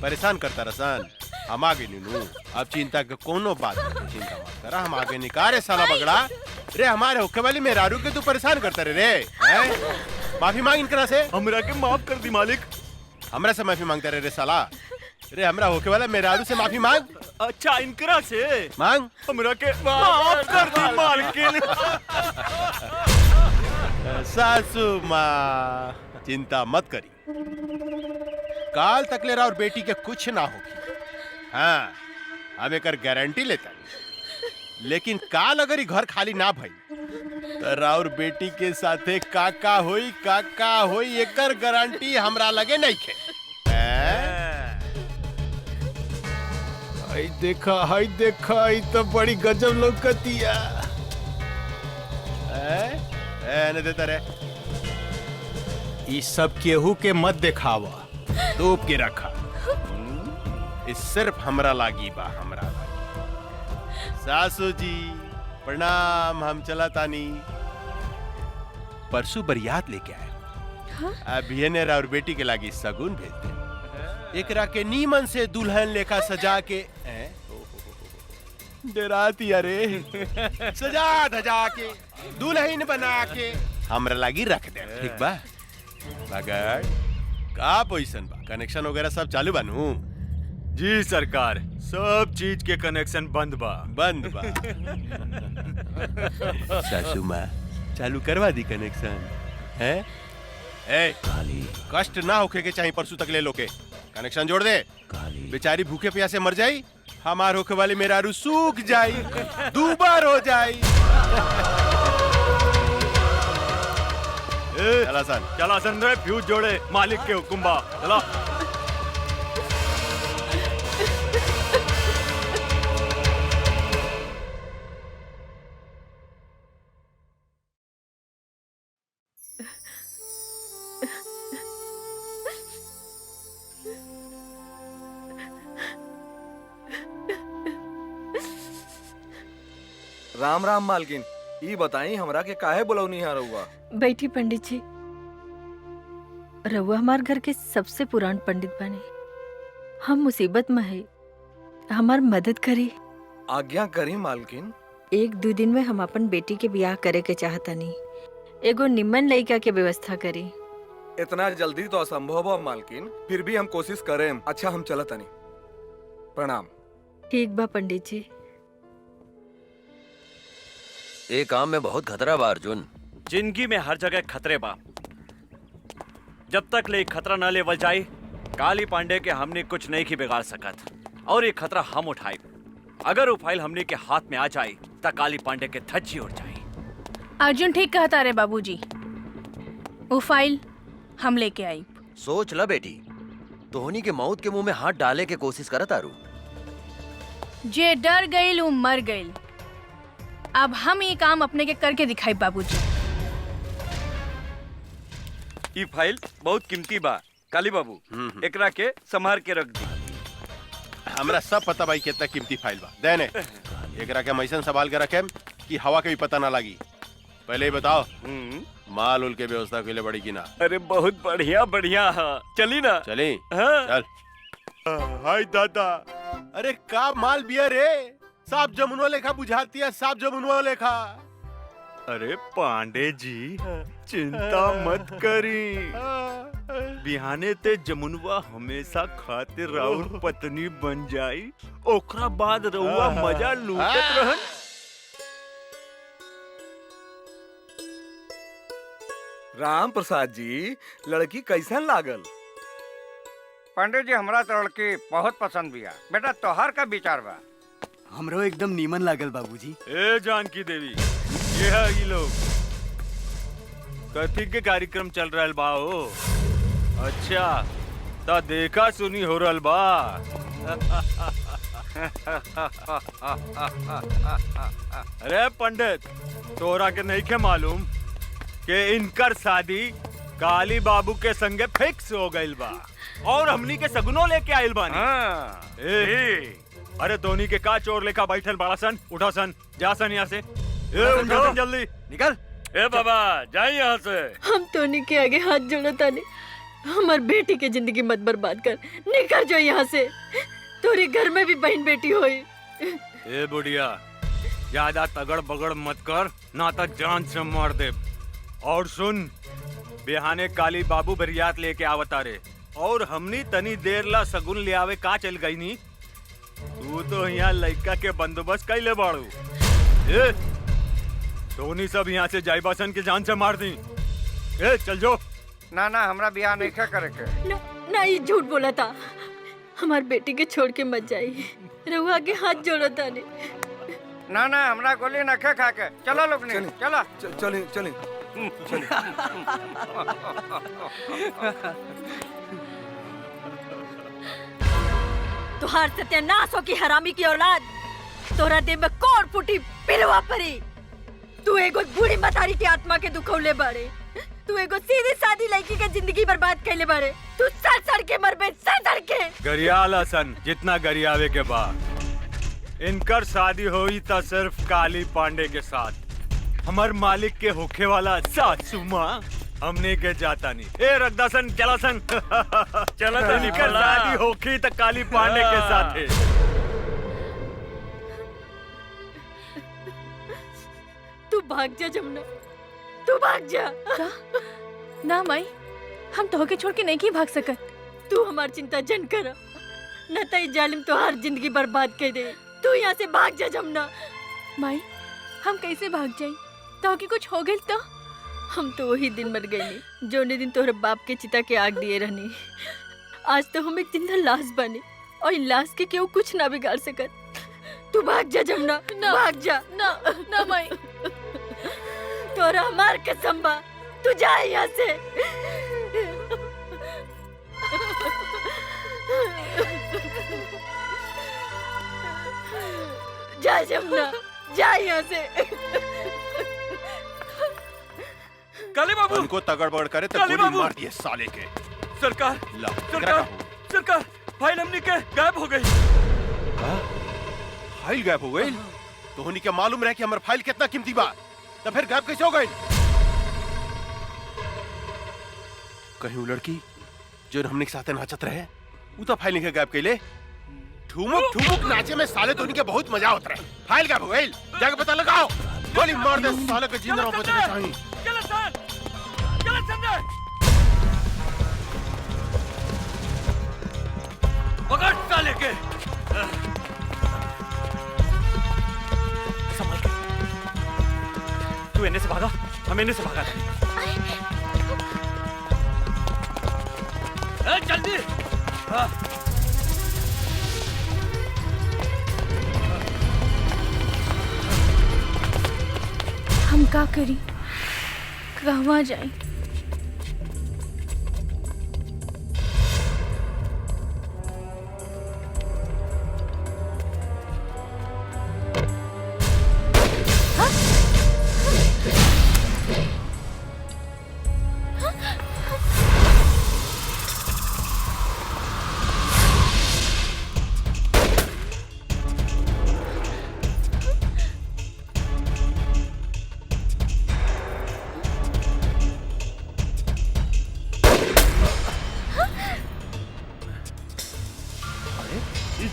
परेशान करता रसान। हम आगे नीनू, अब चिंता के कोनो बात नहीं, चिंता मत करा, हम आगे निकारे साला बगड़ा। रे हमारे होके वाली मेहरारू के तू परेशान करता रे हैं? माफी मांग इनकरा से। हमरा के माफ कर दी मालिक। हमरा से माफी मांगता रे साला। रे हमरा होके वाला मेहरारू से माफी मांग। अच्छा इनकरा से मांग। हमरा के माफ कर दी मालकिन। सासू माँ चिंता मत करी, काल तकले और बेटी के कुछ ना होगी। हाँ हम एक गारंटी लेता, लेकिन काल अगर घर खाली ना भई तो राउर बेटी के साथे काका होई एकर गारंटी हमरा लगे नहीं खे। हाय देखा ई तो बड़ी गजब लौकतिया। ने देता रे, ई सब केहू के मत दिखावा, तोप के रखा। इस सिर्फ हमरा लागी बा, हमरा लागी। सासू जी प्रणाम, हम चला तानी। परसों बरियात लेके आए। हाँ? अभी ने और बेटी के लागी सगुन भेज दे। एकरा के नीमन से दुल्हन लेखा सजा के डराती अरे सजा धजा के दुल्हन बना के हमरा लागी रख दे। ठीक बा? मगर का पोजीशन बा? कनेक्शन वगैरह सब चालू बानू? जी सरकार, सब चीज के कनेक्शन बंद बा। बंद बा। सासू माँ चालू करवा दी कनेक्शन है? ए, कष्ट ना होके के चाहिए, परसों तक ले लो के कनेक्शन जोड़ दे। बेचारी भूखे प्यासे मर जाई, हमार होके वाली मेहरारू सूख जाई, दूबार हो जाई। चला सन रे, फ्यूज जोड़े, मालिक के हुक्म बा। चला। राम राम मालकिन, ई बताई हमरा के काहे बुलौनी है रउआ? बैठी पंडित जी। रउआ हमार घर के सबसे पुरान पंडित बने। हम मुसीबत में है, हमार मदद करी। आज्ञा करी मालकिन। 1-2 दिन में हम अपन बेटी के ब्याह करे के चाहतनी। एगो निम्मन लड़का के व्यवस्था करी। इतना जल्दी तो असंभव है मालकिन, फिर भी हम कोशिश करें। अच्छा हम चलत नहीं। प्रणाम। ठीक बा पंडित जी। ए काम में बहुत खतरा बा अर्जुन। जिंदगी में हर जगह खतरे बा। जब तक ले खतरा न लेवल जाए काली पांडे के हमने कुछ नहीं की बिगाड़ सकत और ये खतरा हम उठाए। अगर वो फाइल हमने के हाथ में आ जाए तो काली पांडे के धज्जी उड़ जाए। अर्जुन ठीक कहता रे बाबूजी, वो फाइल हम लेके आई। सोच ला बेटी, तोहनी के मौत के मुंह में हाथ डाले के कोशिश करत आरू। जे डर गईल वो मर गईल। अब हम ये काम अपने के करके दिखाई बाबूजी। ये फाइल बहुत कीमती बा काली बाबू, एकरा के संभाल के रख दी। हमरा सब पता भाई कितना कीमती फाइल बा। देने एकरा के हम ऐसन संभाल के रखे कि हवा के भी पता ना लगी। पहले ही बताओ माल उल के व्यवस्था के लिए बड़ी की ना? अरे बहुत बढ़िया बढ़िया है, चली ना? चली हाँ। चल। हाय दादा, अरे का माल बिया रे, साफ जमुनवा लेखा बुझाती है, साफ जमुनवा लेखा। अरे पांडे जी चिंता मत करी, बिहाने ते जमुनवा हमेशा खातिर राउर पत्नी बन जाई, ओकरा बाद रउआ मजा लूटत रहन। राम प्रसाद जी, लड़की कैसन लागल? पंडित जी हमरा तो लड़की बहुत पसंद बिया। बेटा तोहार का विचार बा? हमरो एकदम नीमन लागल बाबूजी। ए जानकी देवी, ये है ये लोग कथी के कार्यक्रम चल रहल बा हो? अच्छा ता देखा सुनी हो रहल बा। अरे पंडित, तोरा के नहीं के मालूम कि इनकर शादी काली बाबू के संगे फिक्स हो गइल बा और हमनी के सगुनो लेके आइल बानी। अरे धोनी के का चोर लेखा बैठल बड़ा सन, उठा सन, जा सन यहाँ से। उठा सन जल्दी, निकल। ए बाबा जाए यहाँ से। हम टोनी के आगे हाथ जोड़ो तानी, हमार बेटी के जिंदगी मत बर्बाद कर। निकल जाओ यहाँ से, तोरे घर में भी बहन बेटी होई। ए बुढ़िया, ज्यादा तगड़ बगड़ मत कर, ना तो जान से मार दे। और सुन, बिहाने काली बाबू बरियात लेके आवता रे और हमनी तनी देर ला सगुन ले आवे का चल गई नी। तू तो यहाँ लड़का के बंदोबस्त कैले बाड़ू। ए धोनी सब यहाँ से जाइबासन के जान से मार दी। ए चल जो। ना ना हमरा बियाह नहीं करे के। ना ये झूठ बोला था, हमार बेटी के छोड़ के मत जाइए। रहुआ के हाथ जोड़ो तानी। ना ना हमरा गोली न खा के। चलो लोग ने, चला चली चली। तुहार सत्यानाश हो की हरामी की औलाद। तोरा देह में कौन फूटी पिलवा परी। तू एगो बूढ़ी मतारी की आत्मा के दुखौले बाड़े। तू एगो सीधी सादी लड़की के जिंदगी बर्बाद कैले बाड़े। तू सड़ सड़ के मरबे, सड़ सड़ के। गरियाला सन जितना गरियावे के बाद इनकर शादी हुई था सिर्फ काली पांडे के साथ। हमार मालिक के होखे वाला सासू माँ हमने के जाता नहीं। ए रगदासन चलासन चला तो निकल। शादी होखी तो काली पांडे के साथ है। तू भाग जा जमुना, तू भाग जा। ना माई, हम तो के छोड़ के नहीं की भाग सकत। तू हमार चिंता जन कर, न तो जालिम तो हर जिंदगी बर्बाद कर दे। तू यहाँ से भाग जा जमुना। माई हम कैसे भाग जाई? तो के कुछ हो गइल तो? हम तो वही दिन मर गए जो दिन तोहरे बाप के चिता के आग दिए रहनी। आज तो हम एक जिंदा लाश बने और लाश के केहू कुछ ना बिगाड़ सकत। तू भाग जा जमुना, भाग जा। ना ना माई, तोरा हमार कसम बा, तू जा यहाँ से। जा जमुना, जा यहाँ से। काली बाबू उनको तगड़ बगड़ करे तो काली गोली बाबू! मार दिए साले के। सरकार ला, सरकार सरकार, फाइल हमने के गायब हो गई। फाइल गायब हो गई? तो होनी के मालूम रहे कि हमार फाइल कितना कीमती बा, तो फिर गायब कैसे हो गई? कहीं वो लड़की जो हमने के साथ नाचत रहे वो तो फाइल नहीं गायब कैले। ठुमुक ठुमुक नाचे में साले तो उनके बहुत मजा होता रहे। फाइल गायब हो गई, जाके पता लगाओ। गोली मार दे साले के जिंदा रहो बचने चाहिए। चलो सर, चलो संजय, पकड़ साले के। संभल के। तू इन्हें से भागा, हम इन्हें से भागा था। जल्दी। हम का करी, कहवा जाए?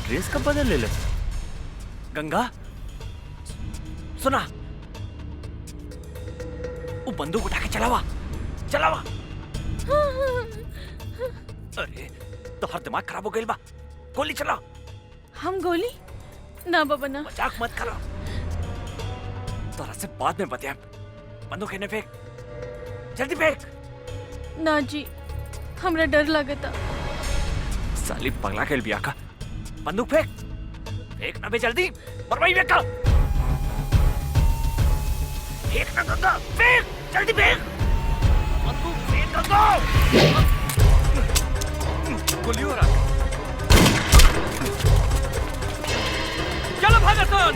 ड्रेस कब बदल ले? गंगा सुना, वो बंदूक उठा के चलावा चलावा। अरे तो हर दिमाग खराब हो गई बा, गोली चला। हम गोली ना बाबा ना। मजाक मत करो, तोरा से बाद में बताया। बंदूक इन्हें फेंक, जल्दी फेंक। ना जी, हमरा डर लगता। साली पगला खेल बिया का। बंदूक फेंक, फेंक ना बे जल्दी, मरवाई फेंका। फेंक ना गंगा, फेंक जल्दी फेंक। बंदूक फेंक गंगा। गोली हो रहा। चलो भागसन।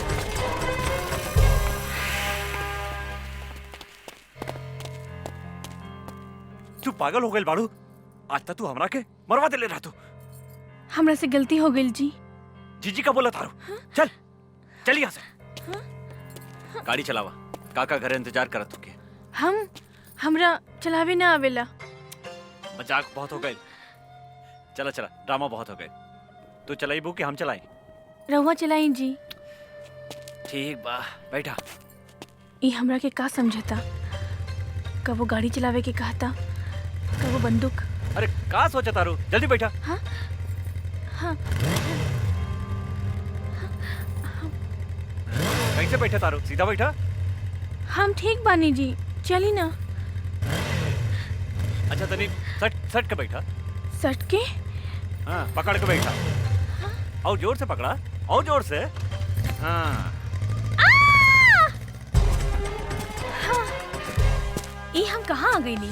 तू पागल हो गई बाड़ू, आज तक तू हमरा के मरवा दे ले रहा तू। हमरा से गलती हो गई जी। जीजी का बोला थारू। चल चल यहाँ से। गाड़ी चलावा, काका घर इंतजार करत तुके। हमरा चलावे ना आवेला। मजाक बहुत हो गई, चला चला, ड्रामा बहुत हो गए। तू चलाइबू कि हम चलाई? रहुआ चलाई जी। ठीक बा, बैठा। ये हमरा के का समझता, कबो गाड़ी चलावे के कहता, कबो बंदूक। अरे का सोचा तारू, जल्दी बैठा। हाँ हाँ। कैसे बैठा तारू, सीधा बैठा। हम ठीक बानी जी, चली ना। अच्छा तनी सट सट के बैठा। सट के? हाँ पकड़ के बैठा। और जोर से पकड़ा, और जोर से। हाँ ये हम कहाँ आ गई नी?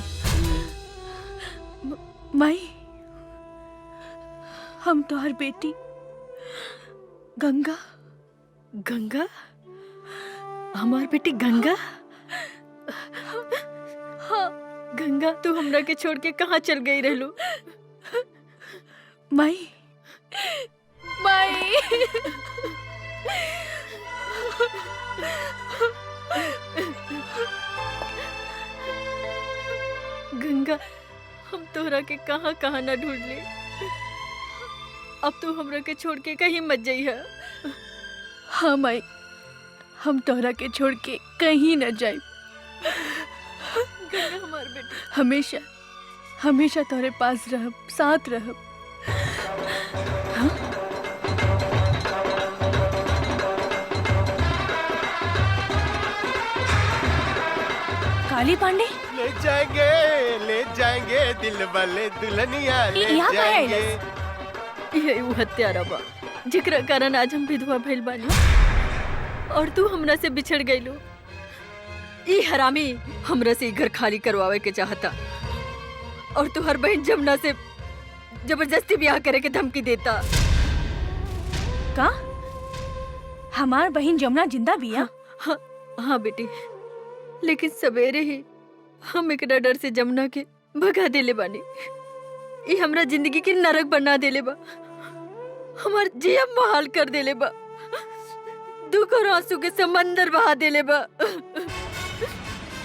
माई, हम तो हर बेटी गंगा। गंगा? हमार बेटी गंगा? हाँ गंगा, तू हमरा के छोड़ के कहाँ चल गई रहलू? माई माई। गंगा, हम तोहरा के कहाँ कहाँ ना ढूंढ ले। अब तू हमरा के छोड़ के कहीं मत जाइए। हाँ माई, हम तोहरा के छोड़ के कहीं न जाए। गंगा हमार बेटी, हमेशा हमेशा तोहरे पास रहब, साथ रहब। हाँ? काली पांडे ले जाएंगे दिल वाले दुल्हनिया ले यहाँ पे है जाएंगे। यही वो हत्यारा बा जेकरा कारण आज हम विधवा भइल बानी और तू हमरा से बिछड़ गइलो। ई हरामी हमरा से घर खाली करवावे के चाहता और तू हर बहन जमुना से जबरदस्ती ब्याह करे के धमकी देता। का? हमार बहन जमुना जिंदा बिया? हाँ बेटी, लेकिन सवेरे ही हम एक डर से जमुना के भगा देले बानी। ये हमरा जिंदगी के नरक बना देले बा, हमार जिया महाल कर देले बा, दुख और आंसू के समंदर बहा देले बा।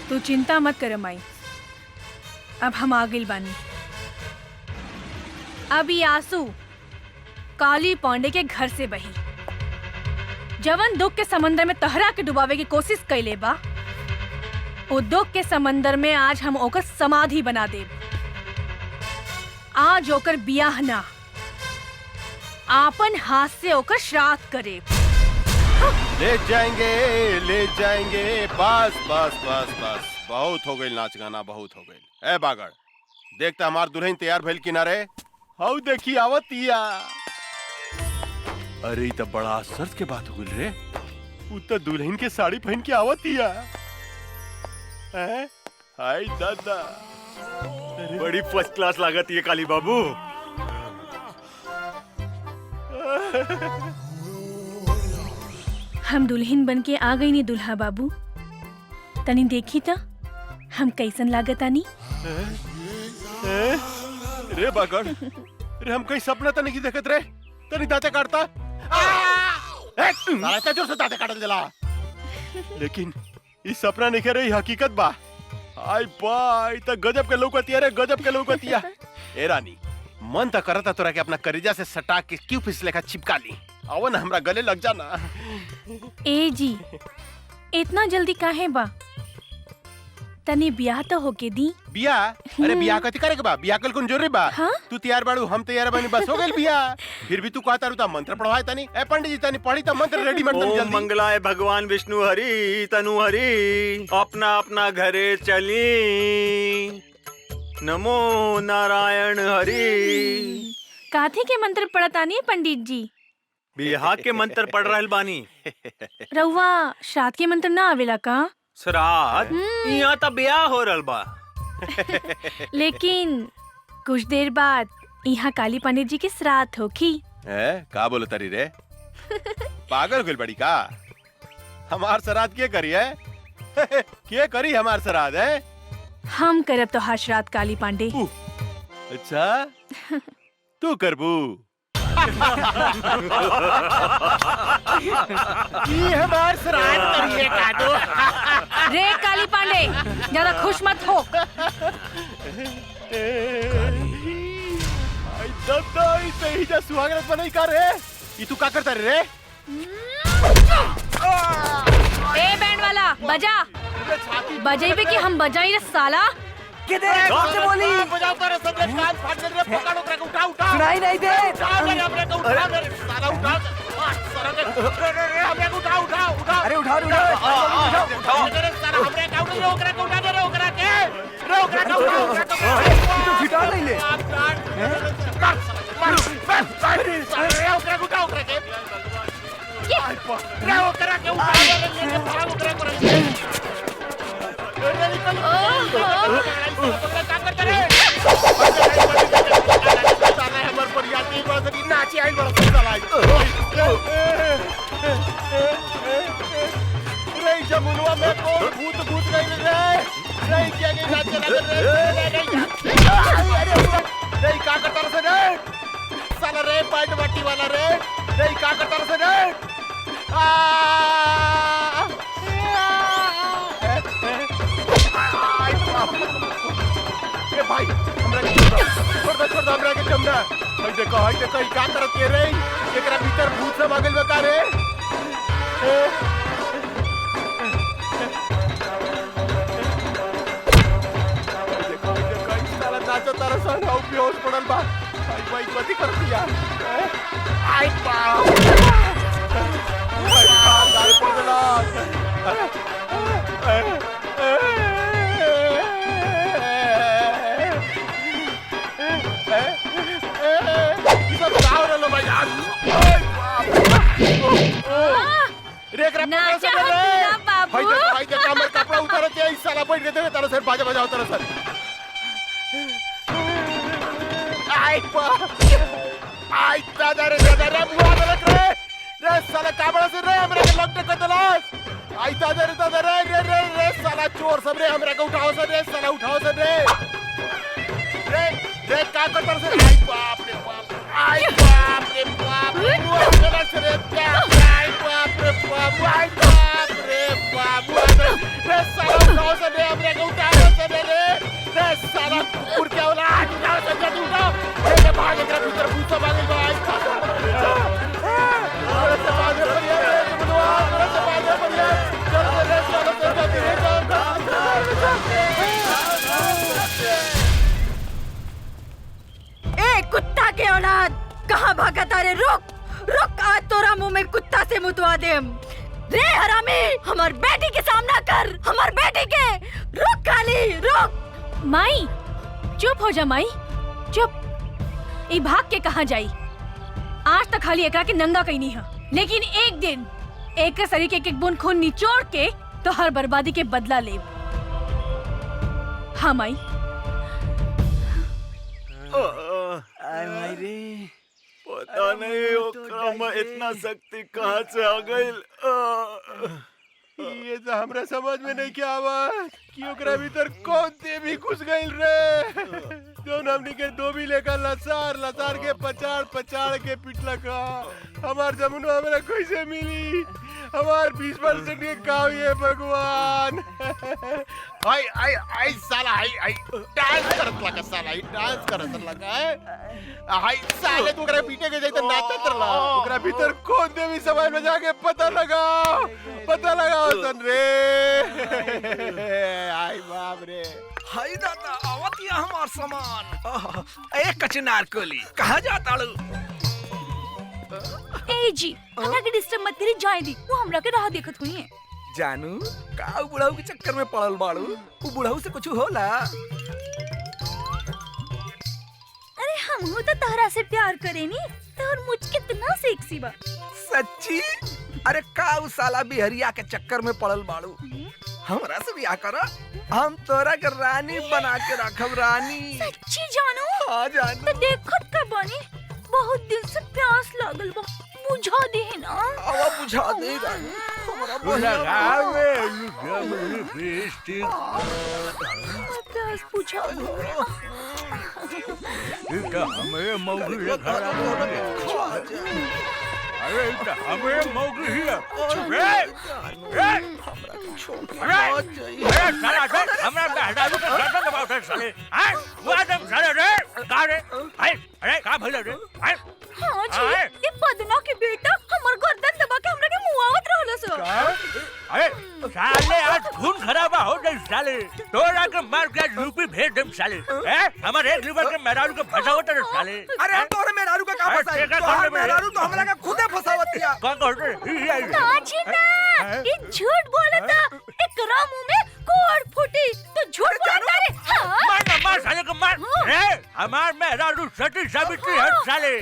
तू चिंता मत कर माई, अब हम आ गइल बानी। अब ये आंसू काली पांडे के घर से बही। जवन दुख के समंदर में तहरा के डुबावे की कोशिश कैले बा, वो दुख के समंदर में आज हम ओकर समाधि बना देब। आज ओकर बियाह ना, आपन हाथ से ओकर श्राद्ध करे। ले जाएंगे बस बस बस बस बहुत हो गई नाच गाना, बहुत हो गई। ए बागड़ देखता हमार दुल्हन तैयार भइल किनारे। हाउ देखी आवतिया। अरे तो बड़ा आश्चर्य के बात हो गई रे। उ तो दुल्हन के साड़ी पहन के आवतिया। हाय दादा बड़ी फर्स्ट क्लास लागत ये काली बाबू। हम दुल्हन बन के आ गई नी दुल्हा बाबू। तनी देखी था हम कैसन लागत आनी। रे बागड़ रे हम कहीं सपना तो नहीं देखत रे। तनी दांते काटता साला जोर से दांते काटल देला। लेकिन इस सपना नहीं रही हकीकत बा। आई बाई त गजब के लौकतिया रे, गजब के लौकतिया। ए रानी मन तो करता तोरा के अपना करेजा से सटा के क्यों फिसले का चिपका ली। आओ ना हमरा गले लग जाना। ए जी इतना जल्दी काहे बा? तनी ब्याह तो होके दी। बिया? अरे बिया कथी करे के बा? बिया कल कौन जरूरी बा? हाँ? तू तैयार बाड़ू, हम तैयार बानी, बस हो गइल बिया। फिर भी तू कहता रुता मंत्र पढ़वाए तनी। ए पंडित जी तनी पढ़ी त मंत्र रेडीमेड तनी ओम जल्दी। मंगलाय भगवान विष्णु हरि तनु हरि अपना अपना घरे चली। नमो नारायण हरि। काथे के मंत्र पढ़तानी पंडित जी? बिहार के मंत्र पढ़ रहल बानी। रउआ श्राद्ध के मंत्र ना आवेला का? श्राद्ध यहाँ तो ब्याह हो रहल बा। लेकिन कुछ देर बाद यहाँ काली पंडित जी के श्राद्ध होखी। का बोलो तरी रे? पागल हो गइल बड़ी का? हमार श्राद्ध के करी है? के करी हमार श्राद्ध है? हम करब तो हर श्राद्ध काली पांडे। अच्छा तू करबू? ये हमार श्राद्ध करिए कादो। रे काली पांडे ज्यादा खुश मत हो। आई दादा इसे ही जा सुहागरात बनाई का रे? ये तू का करता रे? ए बैंड वाला बजा। बजेबे कि हम बजाई रे साला। किधर कौन से बोली? बजाओ करे सब कान फाड़ दे रे। पकड़ो करे उठा उठा। सुनाई नहीं दे। उठा ले हमरे को उठा ले साला उठा। साला रे हमरे को उठा उठा उठा। अरे उठाओ उठाओ रे साला हमरे का उठा रे ओकरा को उठा दे रे ओकरा के। रे ओकरा का उठा। तू फिटा नहीं ले। मार रे ओकरा को उठा ओकरा के। रे ओकरा के उठा दे रे लेके भाग ओकरा को। जमुनवा में कौन भूत भूत गई रे? नहीं क्या गई नाच चला नहीं का करता रहे रे? साला रे पैंट बट्टी वाला रे। नहीं का करता रहे रे? ए भाई हमरा के छोड़ दे हमरा के कमरा। हई देखो ई का करत के रे? एकरा भीतर भूत सब आ गइल बा का रे? देखो ई साला नाचो तारा संग आउ बेहोश पड़ल बा। भाई कथी कर दिया? आई बाप गाड़ी पड़ गेला। कपड़ा उतार साला बैठ गए तारा सर बाजा बजाओ तारा सर। आई दादा रे बुआ गलत रे। रे साला काबड़ा से रे हमरा के लपटे कर देलास। आई दादा रे रे साला चोर सब रे हमरा के उठाओ से रे साला उठाओ से रे। रे का करता से? आई बाप रे बाप। आई बाप रे बाप। बुआ गलत रे क्या? आई बाप रे बाप। आई बाप रे बाप। रे साला उठाओ से रे हमरा के उठाओ से रे साला कुकुर क्या होला? उठाओ से जल्दी उठाओ। रे भाग एकरा भीतर भूत सब आ गइल बा। आई ए कुत्ता के कहाँ भागा तारे? रुक रुक, आज तोरा मुंह में कुत्ता से मुतवा देम। रे हरामी, हमार बेटी के सामना कर, हमार बेटी के। रुक काली, रुक। माई चुप हो जा माई, चुप। ई भाग के कहाँ जाई? आज तक खाली एकरा के नंगा कहीं नहीं है, लेकिन एक दिन एक के शरीर के एक बूंद खून निचोड़ के तो हर बर्बादी के बदला ले। हाँ माई। पता नहीं ओकरा में इतना शक्ति कहाँ से आ गई। ये तो हमरा समझ में नहीं क्या आवा कि ओकरा भीतर कौन देवी घुस गई रे। जौन हमनी के धोबी लेकर लसार लसार के पचाड़ पचाड़ के पिटला का। हमार जमुन हमरा कैसे मिली? हमार 20% के काव ये भगवान। आई आई आई साला आई डांस करत लगा, साला आई डांस करत लगा है। आई साले तू ओकरा पीटे के जाई त नाचत रहा। ओकरा भीतर कौन देवी समाज में जाके पता लगाओ सन रे। आई बाप रे। हाय दादा, आवतिया हमार सामान। एक कचनार कोली, कहाँ जाता लो? ए जी, हमरा के डिस्टर्ब मत करी, जाए दी। वो हमरा के राह देखत हुई है। जानू, का बुढ़ाऊ के चक्कर में पड़ल बाड़ू? वो बुढ़ाऊ से कुछ होला? अरे हम हो तो तहरा से प्यार करेनी, तोर मुझ कितना सेक्सी बा। सच्ची? अरे का उ साला बिहरिया के चक्कर में पड़ल बाड़ू? हमरा से ब्याह करा, हम तोरा के रानी बना के रखब। रानी सच्ची जानू? हाँ जानू। तो देखत का बानी, बहुत दिन से प्यास लागल बा, बुझा दे ना। आवा बुझा दे रानी। हमरा प्यास बुझा दे। हमें मौगी लगा अरे हमें मौगी ही है। साला हमरा हटाऊ के गर्दन दबाव थे साले। हां वो आदम साले रे का रे? अरे का भइल रे? हां जी, ये पदना के बेटा हमर गर्दन दबा के हमरा के मुआवत रहलो सो। अरे साले आज खून खराबा हो गई साले। तोरा के मार के यूपी भेज देम साले। हमर एक लीवर के मेहरारू के फसावत रे साले। अरे तोरे मेहरारू का का फसाई? तोहर मेहरारू तो हमरा के खुदे फसावतिया। कौन कहत रे? ना जी ना, ये झूठ बोलता। एकरा मुंह में कोड़ फूटी तो झूठ बोलता रे। मार ना, मार साले को मार। रे हमार मेहरारू सती सावित्री है साले।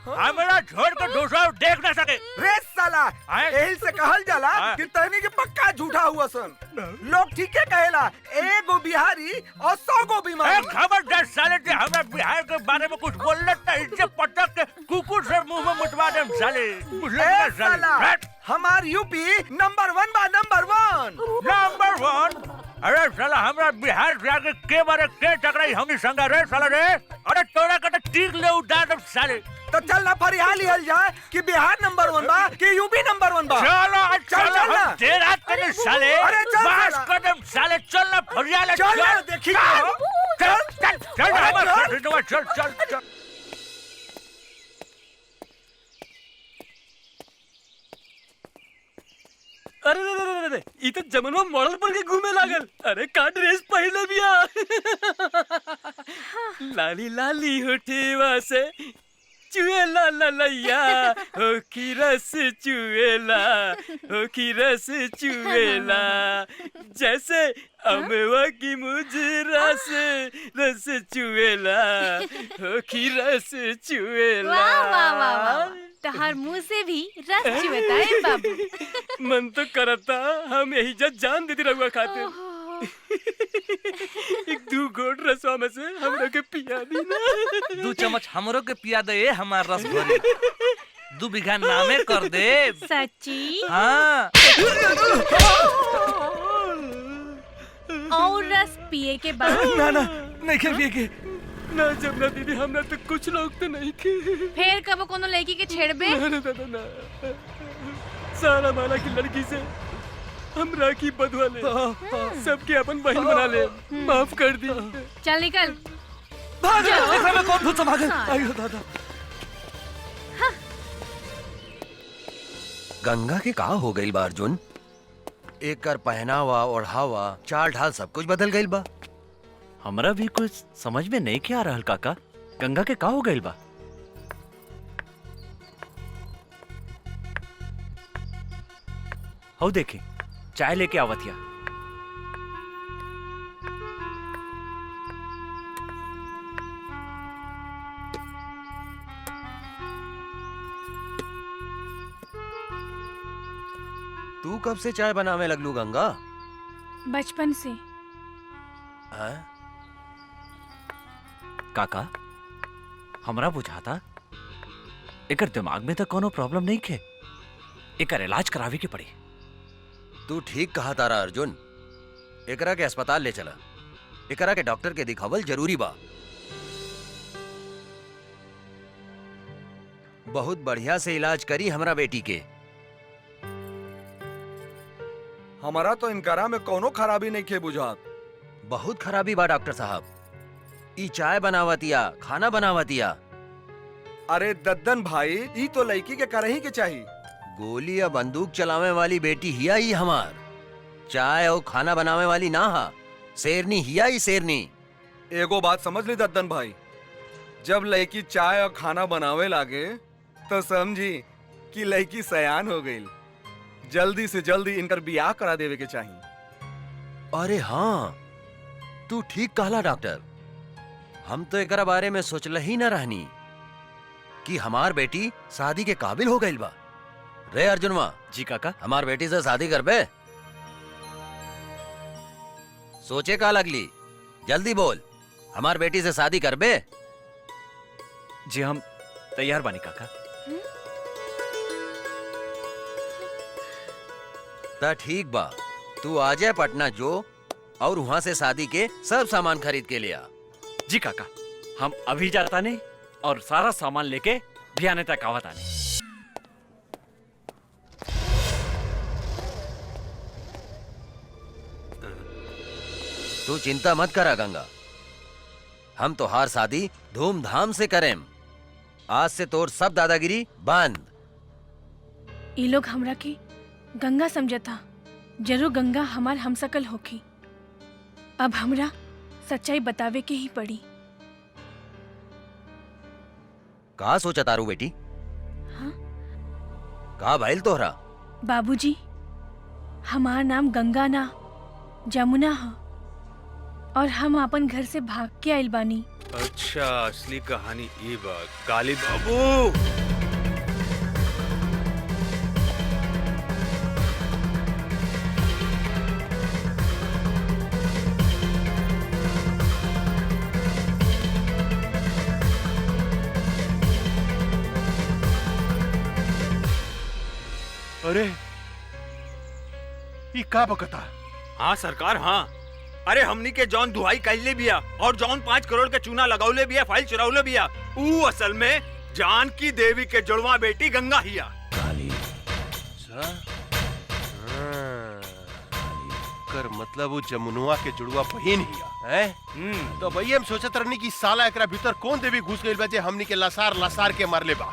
हमरा छोड़ कर दूसरा देख ना सके। रे साला, एही से कहल जाला कि तहनी के पक्का झूठा हुआ सन। लोग ठीक है कहेला, एगो बिहारी और 100 गो बीमारी। खबरदार साले जे हमरा बिहार के बारे में कुछ बोलले त इज्जत पटक के कुकुर से मुंह में मुतवा देम साले। ए साला, हमार यूपी नंबर 1 बा, नंबर 1। नंबर 1? अरे साला हमरा बिहार जाके के बारे के टकराई हमनी संग रे साला रे। अरे तोरा के त टीक ले उड़ा दम साले। तो चल ना फरियाल लिहल जाए कि बिहार नंबर 1 बा कि यूपी नंबर 1 बा। चलो चल ना। देर रात के साले। अरे चल बस कदम साले, चल ना फरियाल। चल देखी चल चल चल चल चल। अरे रे रे, ई तो जमनवा मॉडल बन के घूमे लागल। अरे का ड्रेस पहले बिया। लाली लाली होठेवा से चुएला ललैया, हो की रस चुएला, हो की रस चुएला, जैसे अमवा की मुजरा से रस चुएला, हो की रस चुएला। वाह वाह वाह वाह, तहार मुंह से भी रस चुएता है बाबू। मन तो करता हम यही जान देती रहुआ खाते। एक 2 घोट रसवा में से हमरा के पिया दी ना। 2 चम्मच हमरो के पिया दे हमार रस भरी। 2 बीघा नामे कर दे। सच्ची? हाँ। और रस पिए के बाद? ना ना, नहीं के पिए के। ना जमुना दीदी, हमरा तो कुछ लोग तो नहीं के। फिर कब कोनो लड़की के छेड़बे? ना ना ना ना, सारा माला की लड़की से हमरा की बदवा ले, सबके अपन बहन बना ले। माफ कर दी। चल निकल। भाग जा। देखा मैं कौन भूत समागम। आयो दादा। गंगा के का हो गई बा अर्जुन? एकर पहनावा ओढ़ावा चाल ढाल सब कुछ बदल गई बा। हमरा भी कुछ समझ में नहीं क्या आ रहल काका। गंगा के का हो गई बा? हो देखे चाय लेके आवतिया। तू कब से चाय बनावे लगलू गंगा? बचपन से। हाँ? काका हमरा बुझाता एकर दिमाग में तो कोनो प्रॉब्लम नहीं खे, एकर इलाज करावे के पड़ी। तू ठीक कहा तारा अर्जुन, एकरा के अस्पताल ले चला, एकरा के डॉक्टर के दिखावल जरूरी बा। बहुत बढ़िया से इलाज करी हमरा बेटी के। हमारा तो इनकारा में कोनो खराबी नहीं खे बुझात। बहुत खराबी बा डॉक्टर साहब, ई चाय बनावतिया, खाना बनावतिया। अरे दद्दन भाई, ई तो लड़की के करही के चाहिए। गोली या बंदूक चलावे वाली बेटी हिया ही हमार, चाय और खाना बनावे वाली ना हा। शेरनी हिया ही शेरनी। एगो बात समझ ली दद्दन भाई, जब लड़की चाय और खाना बनावे लागे तो समझी कि लड़की सयान हो गई। जल्दी से जल्दी इनकर बियाह करा देवे के चाहिए। अरे हाँ, तू ठीक कहला डॉक्टर। हम तो एकरा बारे में सोचल ही न रहनी कि हमार बेटी शादी के काबिल हो गई बा। रे अर्जुनवा। जी काका। हमार बेटी से शादी करबे? सोचे का लगली, जल्दी बोल, हमार बेटी से शादी करबे? जी हम तैयार बानी काका। ता ठीक बा, तू आ जाए पटना जो और वहां से शादी के सब सामान खरीद के लिया। जी काका, हम अभी जाता नहीं और सारा सामान लेके भियाने तक आवत आने। तू चिंता मत करा गंगा, हम तो हार शादी धूमधाम से करें। आज से तोर सब दादागिरी बंद। ये लोग हमरा के गंगा समझता, जरूर गंगा हमार हमसकल होखी। अब हमरा सच्चाई बतावे के ही पड़ी। कहा सोचा तारू बेटी? हाँ? कहा भाईल तोहरा? बाबूजी, हमार नाम गंगा ना जमुना है और हम अपन घर से भाग के आइल बानी। अच्छा, असली कहानी ये बा। काली बाबू, अरे ये का बकता? हाँ सरकार, हाँ। अरे हमनी के जौन दुहाई कैले बिया और जौन 5 करोड़ के चूना लगाउले बिया, फाइल चुराउले बिया, ऊ असल में जानकी देवी के जुड़वा बेटी गंगा हिया। कर मतलब वो जमुनुआ के जुड़वा बहिन हिया है। तो भैया हम सोचत रहनी कि साला एकरा भीतर कौन देवी घुस गइल बा जे हमनी के लसार लसार के मारले बा।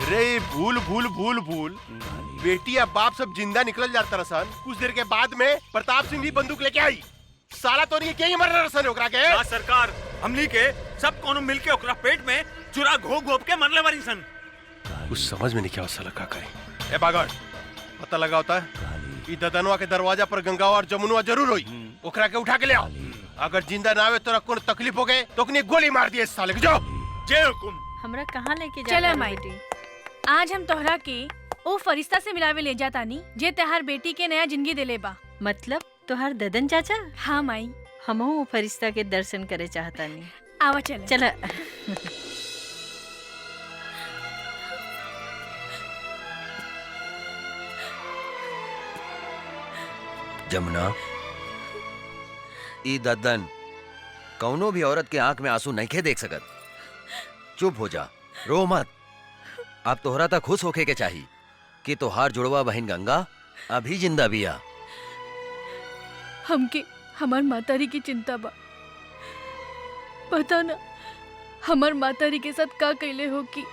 रे भूल भूल भूल भूल, बेटी या बाप सब जिंदा निकल जाता रसन। कुछ देर के बाद में प्रताप सिंह भी बंदूक लेके आई। साला तो नहीं क्या मर रसन ओकरा के। हाँ सरकार, हमनी के सब कोनो मिलके ओकरा पेट में चुरा घोप घोप के मरले बारी सन। कुछ समझ में नहीं क्या साला का करे। ए बागड़, पता लगा होता है ई ददनवा के दरवाजा पर गंगा और जमुनुआ जरूर होई। ओकरा के उठा के ले आओ। अगर जिंदा ना आवे तो कोई तकलीफ हो गए तो कनी गोली मार दिए साले के। जाओ। जय हुकुम। हमरा कहाँ लेके जा? चला माई, आज हम तोहरा के ओ फरिश्ता से मिलावे ले जातानी जे तहार बेटी के नया जिंदगी देले बा। मतलब तोहार ददन चाचा? हाँ माई, हमहू वो फरिश्ता के दर्शन करे चाहतानी। आवा चला। चला। जमुना, ई दद्दन कौनो भी औरत के आंख में आंसू नहीं खे देख सकत। चुप हो जा, रो मत। अब तोहरा तक खुश होके के चाहिए कि तोहार जुड़वा बहन गंगा अभी जिंदा बिया। हमके हमार मातारी की चिंता बा। पता ना हमार मातारी के साथ का कैले हो कि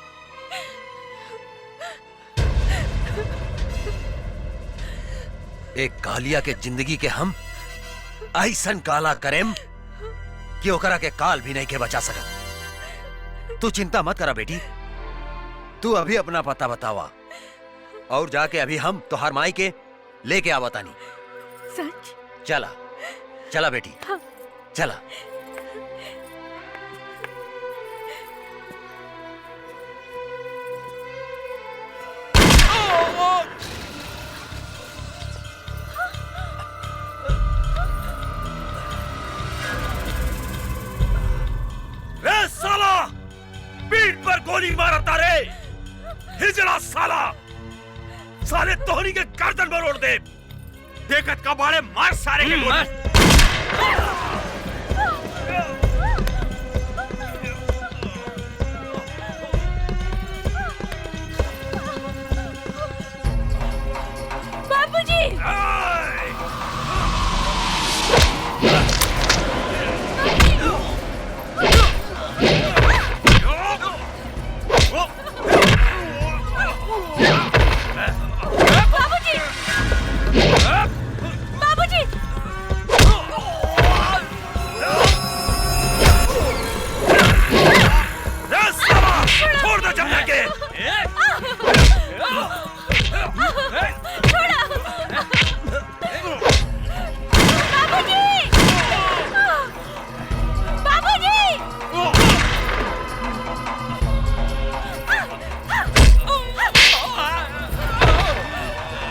एक कालिया के जिंदगी के हम ऐसन काला करेम कि ओकरा के काल भी नहीं के बचा सकत। तू चिंता मत करा बेटी, तू अभी अपना पता बतावा और जाके अभी हम तोहार माई के लेके आवता नहीं। सच? चला चला बेटी, चला। रे साला, पीठ पर गोली मारता रे, हिजड़ा साला, साले तोहरी के गर्दन पर ओढ़ दे, देखत का बाड़े मार सारे के गोली। बाबूजी! बाबूजी! बाबूजी! छोड़ दो जमुना के। छोड़ा! बाबूजी! बाबूजी!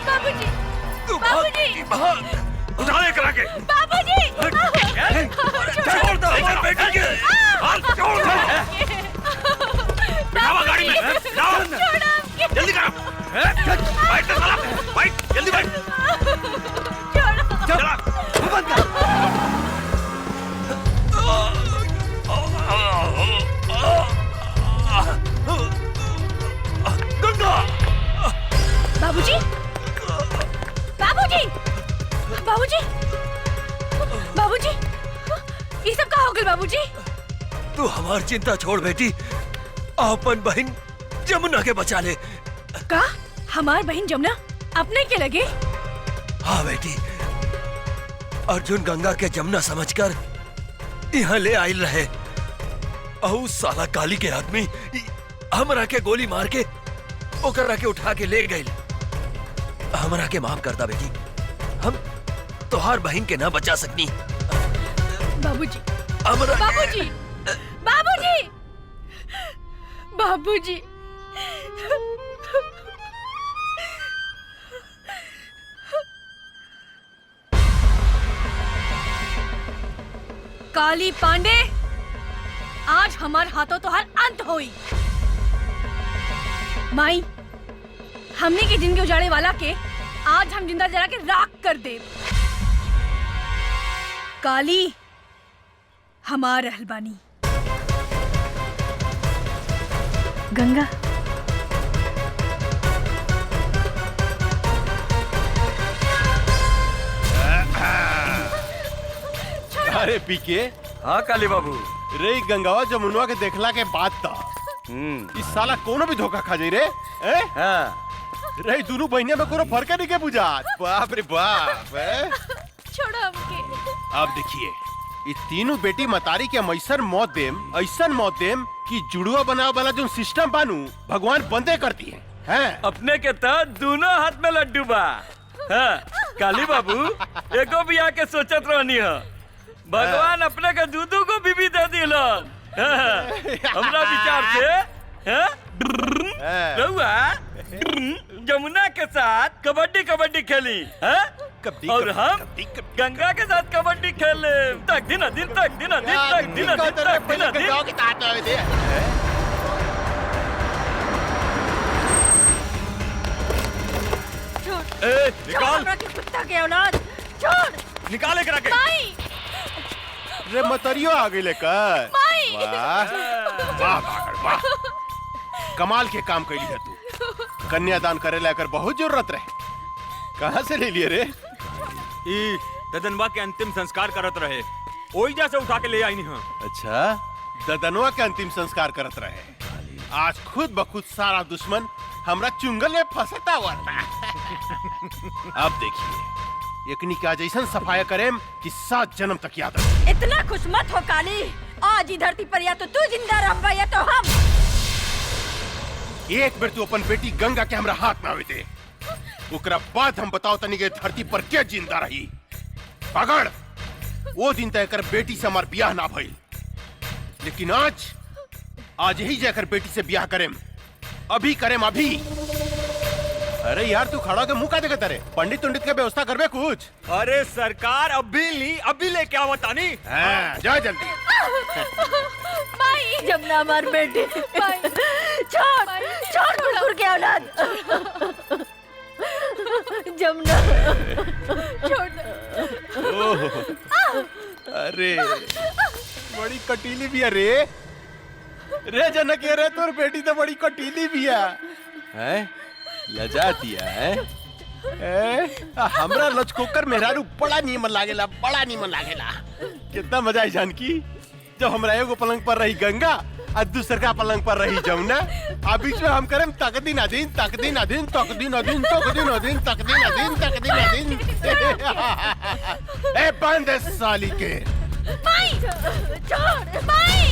बाबूजी! बाबूजी! उठा ले करा के। बाबूजी! छोड़ दो हमारी बेटी के। हाथ छोड़ दो। बिठाओ गाड़ी में। बिठाओ। जल्दी करो। बैठ तो साला। बैठ जल्दी बैठ। चला। बंद कर। गंगा। बाबूजी! बाबूजी! बाबूजी! बाबूजी! ये सब कहाँ हो गए बाबूजी? तू हमार चिंता छोड़ बेटी, अपन बहन जमुना के बचा ले। का? हमार बहन जमुना अपने के लगे? हाँ बेटी, अर्जुन गंगा के जमुना समझकर यहाँ ले आयल रहे, और साला काली के आदमी हमरा के गोली मार के ओकरा के उठा के ले गए। हमरा के माफ कर दा बेटी, हम तोहार बहन के ना बचा सकनी। बाबूजी! हमरा बाबूजी! बाबूजी! बाबूजी! काली पांडे, आज हमारे हाथों तो हर अंत होई। माई, हमने की जिंदगी उजाड़े वाला के आज हम जिंदा जला के राख कर दे। काली हमार रहलबानी। गंगा, अरे पीके। हाँ काली बाबू। रे गंगावा जमुनवा के देखला के बाद था इस साला कोनो भी धोखा खा जाई रे। हाँ। रे दोनों बहनिया में कोनो फर्क नहीं के बुझात। बाप रे बाप। छोड़ो हमके। अब देखिए, ये तीनों बेटी मतारी के हम ऐसन मौत देम कि जुड़वा बनावे वाला जो सिस्टम बानू भगवान बंदे करती है। अपने के तो दोनों हाथ में लड्डू बा। हाँ, काली बाबू एको भी आके सोचत रहनी है, भगवान अपने के दूधू को भी दे दिलन। हमरा विचार से रहुआ जमुना के साथ कबड्डी खेली, और हम गंगा के साथ कबड्डी खेले तक दिन निकाल कुत्ता के औलाद, छोड़। निकाले करा के। माई! रे मतरियो आ गई लेकर। माई! वाह वाह वाह, कमाल के काम कैली है तू। कन्यादान करे लेकर बहुत जरूरत रहे, कहाँ से ले लिए रे? ददनवा के अंतिम संस्कार करत रहे, ओइजा से उठा के ले आई नहीं। अच्छा, ददनवा के अंतिम संस्कार करत रहे। आज खुद बखुद सारा दुश्मन हमरा चुंगल में फंसता हुआ था। अब देखिए, एकनी का जैसन सफाया करेम कि 7 जन्म तक याद रहे। इतना खुश मत हो काली, आज ही धरती पर या तो तू जिंदा रहबा या तो हम। एक बेर तू अपन बेटी गंगा के हमरा हाथ में आवे दे, ओकरा बाद हम बताओ तनी के धरती पर के जिंदा रही। पकड़, वो दिन तक कर बेटी से हमार ब्याह ना भइल, लेकिन आज ही जाकर बेटी से ब्याह करेम, अभी करेम अभी। अरे यार तू खड़ा के मुंह का देखत रे? पंडित उंडित के व्यवस्था करबे कुछ? अरे सरकार अभी लेके आवत तानी। हाँ, जा जल्दी। माई जब ना मार बेटे, छोड़ कुकुर के औलाद। जमुना छोड़। अरे बड़ी कटीली भी है रे जनक, रे तोर बेटी तो बड़ी कटीली भी है। लजाती है। हमरा लचकोकर मेहरारू बड़ा नीमन लागेला, बड़ा नीमन लागेला। कितना मजा आई जानकी, जब हमरा एगो पलंग पर रही गंगा और दूसरा पलंग पर रही जमुना, आ बीच में हम करें तकदीन अदीन तकदीन अदीन तकदीन अदीन तकदीन अदीन तकदीन अदीन तकदीन अदीन। ए बंद साली के। माई छोड़ माई।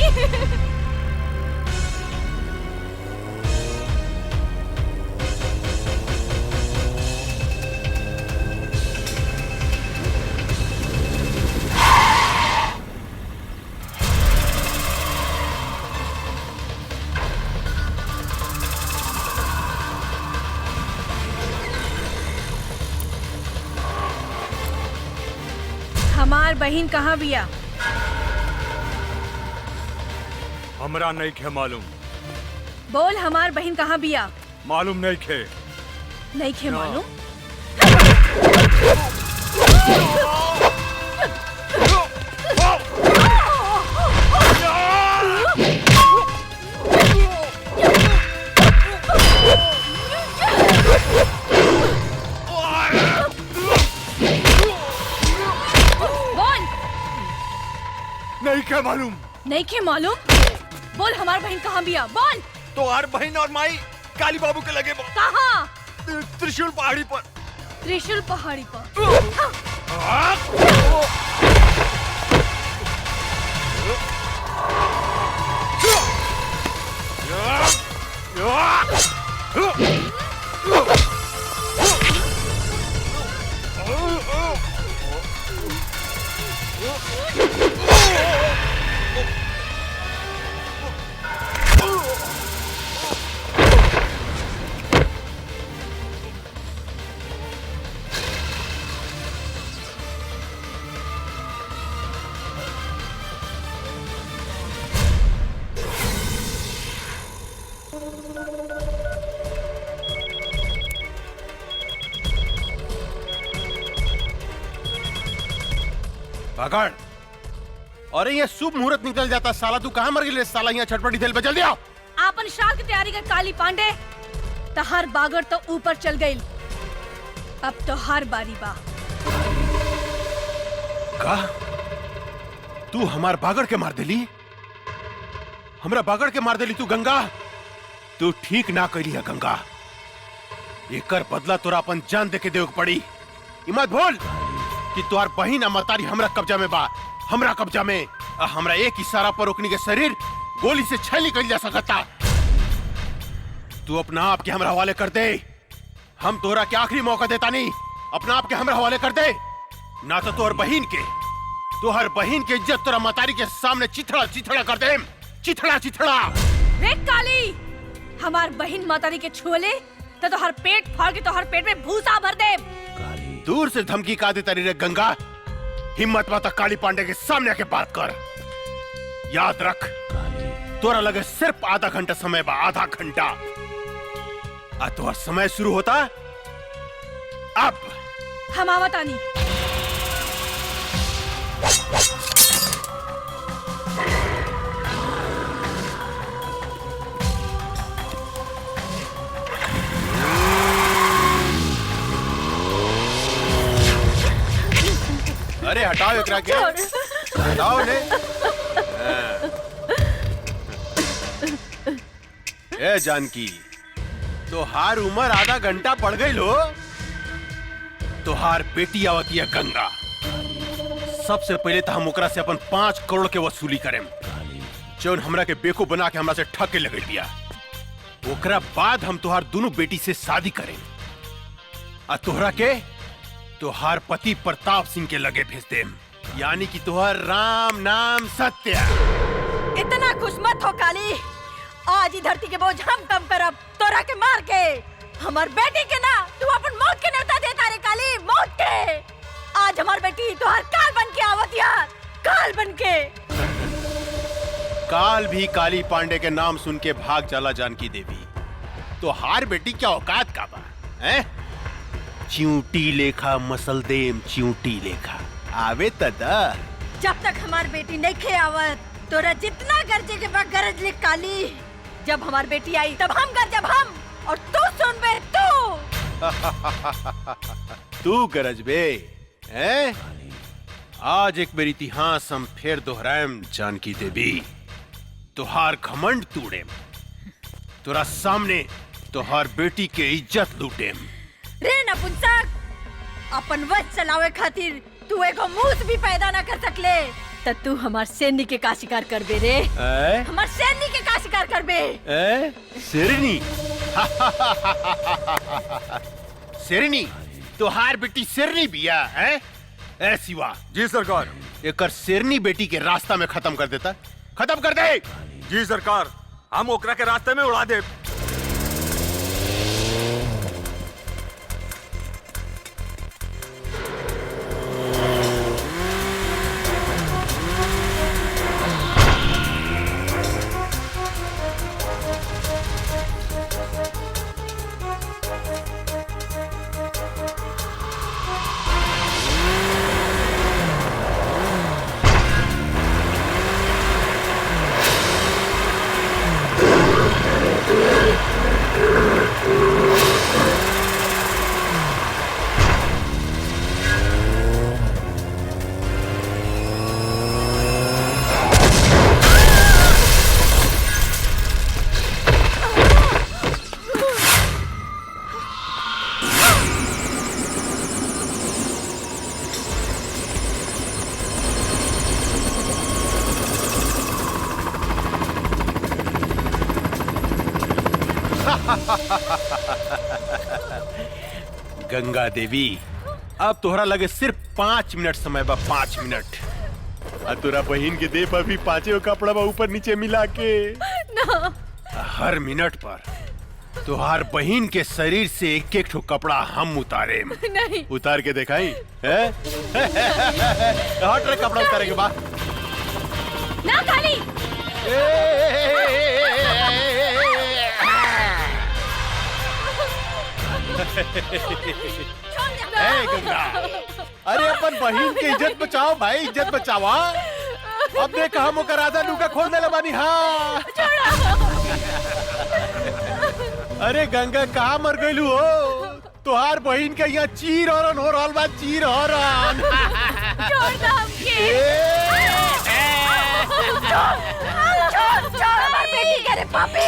हमार बहन कहाँ बिया? हमरा नहीं खे मालूम। बोल हमार बहन कहाँ बिया? मालूम नहीं खे। नहीं खे मालूम? नहीं क्या मालूम? नहीं खे मालूम? बोल हमार बहन कहाँ बिया? बोल। तो हर बहन और माई काली बाबू के लगे कहाँ? त्रिशूल पहाड़ी पर। त्रिशूल पहाड़ी पर। पकड़। अरे ये शुभ मुहूर्त निकल जाता साला, तू कहाँ मर गई साला? यहाँ छटपटी दिल पे जल्दी आओ। आपन शादी की तैयारी कर काली पांडे। तहार बागर तो ऊपर चल गई, अब तो हर बारी बा। का तू हमार बागड़ के मार देली? हमरा बागड़ के मार देली तू गंगा? तू ठीक ना कैली है गंगा, एकर बदला तोरा अपन जान दे के देव पड़ी। मत भूल कि तोहार बहिन अमतारी हमरा कब्जा में बा, हमरा कब्जा में। हमरा एक इशारा पर ओकनी के शरीर गोली से छेली कर जा सकता। तू अपना आप के हमरा हवाले कर दे, हम तोरा के आखिरी मौका देता नहीं। अपना आप के हमरा हवाले कर दे, ना तो तोहर बहिन के इज्जत तोरा मतारी के सामने चिथड़ा चिथड़ा कर दे। चिथड़ा चिथड़ा। रे काली, हमार बहिन मातारी के छुले तो हर पेट फाड़ के तो हर पेट में भूसा भर दे। दूर से धमकी का देता रे गंगा, हिम्मत माता काली पांडे के सामने आके बात कर। याद रख, तोरा लगे सिर्फ आधा घंटा समय बा, आधा घंटा। तोहर समय शुरू होता अब। हम आवतानी। अरे हटाओ एकरा के, हटाओ ने। ए जानकी, तोहार उम्र आधा घंटा बढ़ गई लो। तोहार बेटी आवती है गंगा। सबसे पहले तो हम ओकरा से अपन 5 करोड़ के वसूली करें, जौन हमरा के बेवकूफ बना के हमरा से ठग के लगे दिया। ओकरा बाद हम तोहार दोनों बेटी से शादी करें। तोहरा के तुहार पति प्रताप सिंह के लगे भेज देम, यानी कि तुहार राम नाम सत्य। इतना खुश मत हो काली। आज ही धरती के बोझ हम कम करब, तोरा के मार के। हमार बेटी के ना तू अपन मौत के न्योता देता रे काली, मौत के। आज हमार बेटी तोहर काल बन के आवत यार, काल बन के। काल भी काली पांडे के नाम सुन के भाग जाला जानकी देवी। तो हार बेटी क्या औकात का बा हैं? चिंटी लेखा मसल देम, चिंटी लेखा आवे तदा। जब तक हमार बेटी नहीं खे आवत, तोरा जितना गरजे के बाद गरज ले काली। जब हमार बेटी आई तब हम गरजब हम, और तू सुन बे तू। तू गरज बे हैं? आज एक बेर इतिहास हम फिर दोहराएम जानकी देवी। तुहार घमंड तोड़ेम, तोरा सामने तुहार बेटी के इज्जत लूटेम। रे नपुंसक, अपन वश चलावे खातिर तू एगो मूस भी पैदा ना कर सकले, त तू हमार सैनी के का शिकार करबे रे? हमार सैनी के का शिकार करबे? शेरनी? शेरनी? तुहार बेटी शेरनी बिया है? ए शिवा। जी सरकार। एकर शेरनी बेटी के रास्ता में खत्म कर देता, खत्म कर दे। जी सरकार, हम ओकरा के रास्ते में उड़ा दे। गंगा देवी, अब तोहरा लगे सिर्फ 5 मिनट समय बा, 5 मिनट। तोरा बहन के दे पर भी 5 कपड़ा बा ऊपर नीचे मिला के ना। हर मिनट पर तुहार बहन के शरीर से एक एक ठो कपड़ा हम उतारे। नहीं। उतार के दिखाई है? हट रे, कपड़ा उतारे के बाद ना खाली। गंगा, अरे अपन बहन की इज्जत बचाओ भाई, इज्जत बचावा। अब देख हम ओकर आधा लुका खोल देले बानी। हाँ अरे गंगा कहाँ मर गइलू हो? तुहार बहन के यहाँ चीर हरन हो रहल बा, चीर हरन। छोड़ दो हमके। छोड़ हमार बेटी के रे पापी।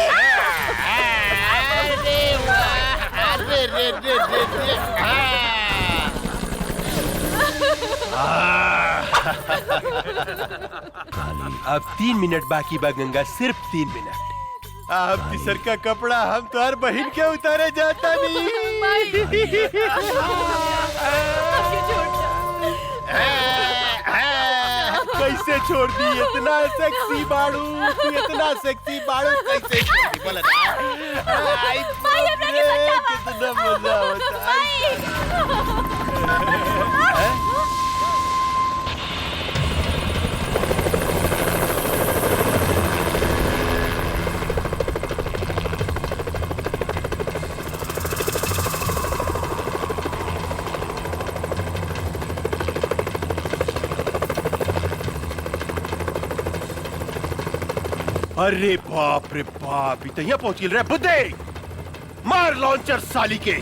अब 3 मिनट बाकी बा गंगा, सिर्फ 3 मिनट। अब तीसर का कपड़ा हम तुहार बहन के उतारे जाता नहीं। कैसे छोड़ दी? इतना सेक्सी बाड़ू, इतना सेक्सी बाड़ू, कैसे छोड़ दी? बोला ना। कितना मजा होता है। अरे बाप रे बाप, इतना पहुंच गिल रहा है। बुद्धे मार लॉन्चर साली के।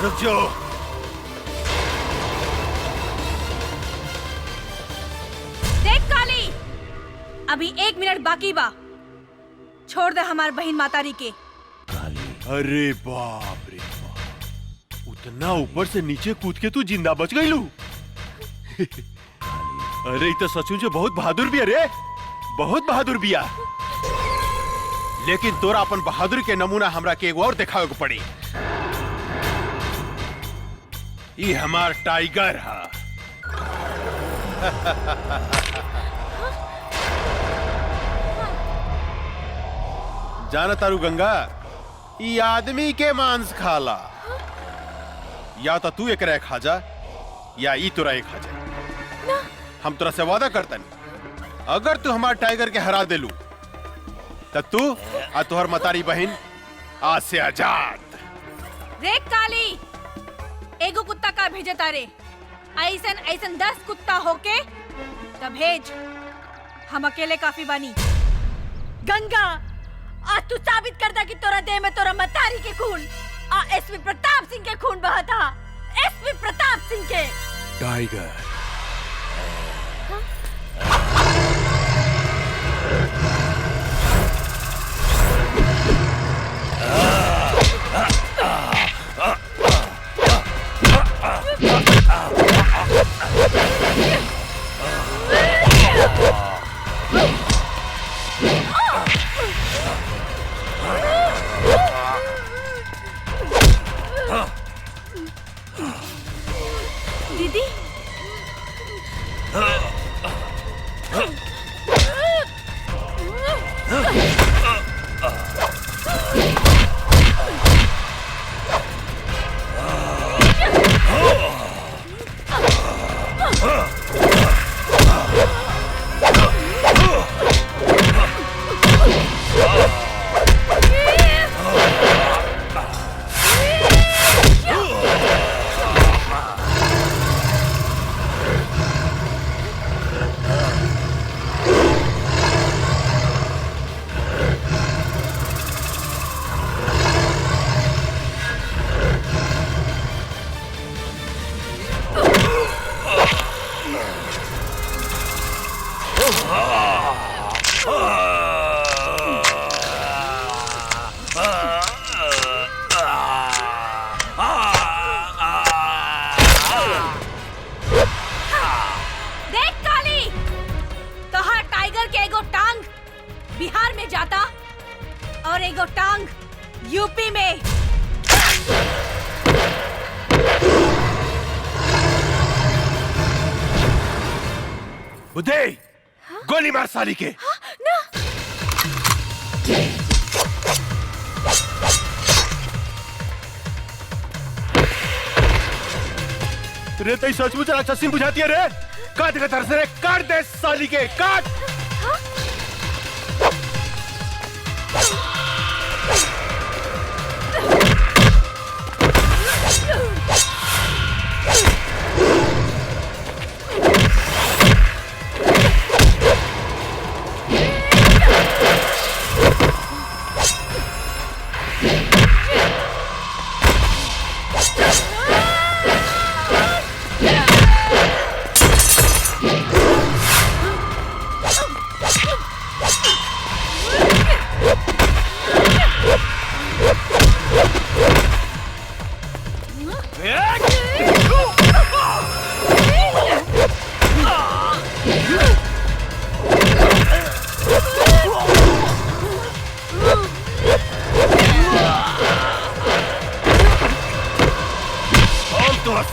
रुक जाओ। देख काली, अभी 1 मिनट बाकी बा। छोड़ दे हमार बहन मातारी के। अरे बाप रे बाप, उतना ऊपर से नीचे कूद के तू जिंदा बच गई लू। अरे ये तो सचमुच बहुत बहादुर भी, अरे बहुत बहादुर बिया। लेकिन तोरा अपन बहादुर के नमूना हमरा के एगो और दिखावे को पड़ी। ये हमार टाइगर है। जाना तारू गंगा, ये आदमी के मांस खाला। या तो तू एक खा जा या ई तोरा एक खा जा। हम तोरा से वादा करतन, अगर तू हमार टाइगर के हरा देलू तब तू आ तोहर मतारी बहन आज से आजाद। देख काली, एगो कुत्ता का भेजे तारे, ऐसन ऐसन 10 कुत्ता होके तब भेज, हम अकेले काफी बानी। गंगा, आज तू साबित कर दा कि तोरा देह में तोरा मतारी के खून आ एसपी प्रताप सिंह के खून बहा था। एसपी प्रताप सिंह के। टाइगर दीदी, देख काली, तोहार टाइगर के एगो टांग बिहार में जाता और एगो टांग यूपी में। बुद्धे, गोली मार साली के। रे तई सचमुच राक्षसी बुझाती है रे। काट के तरस रे, काट दे साली के, काट।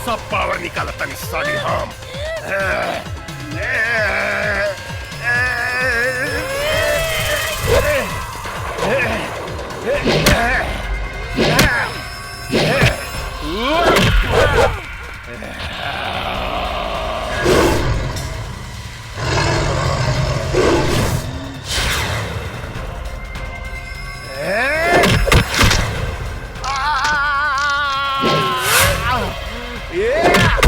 सब पावर निकाला तनी साली हम। Yeah!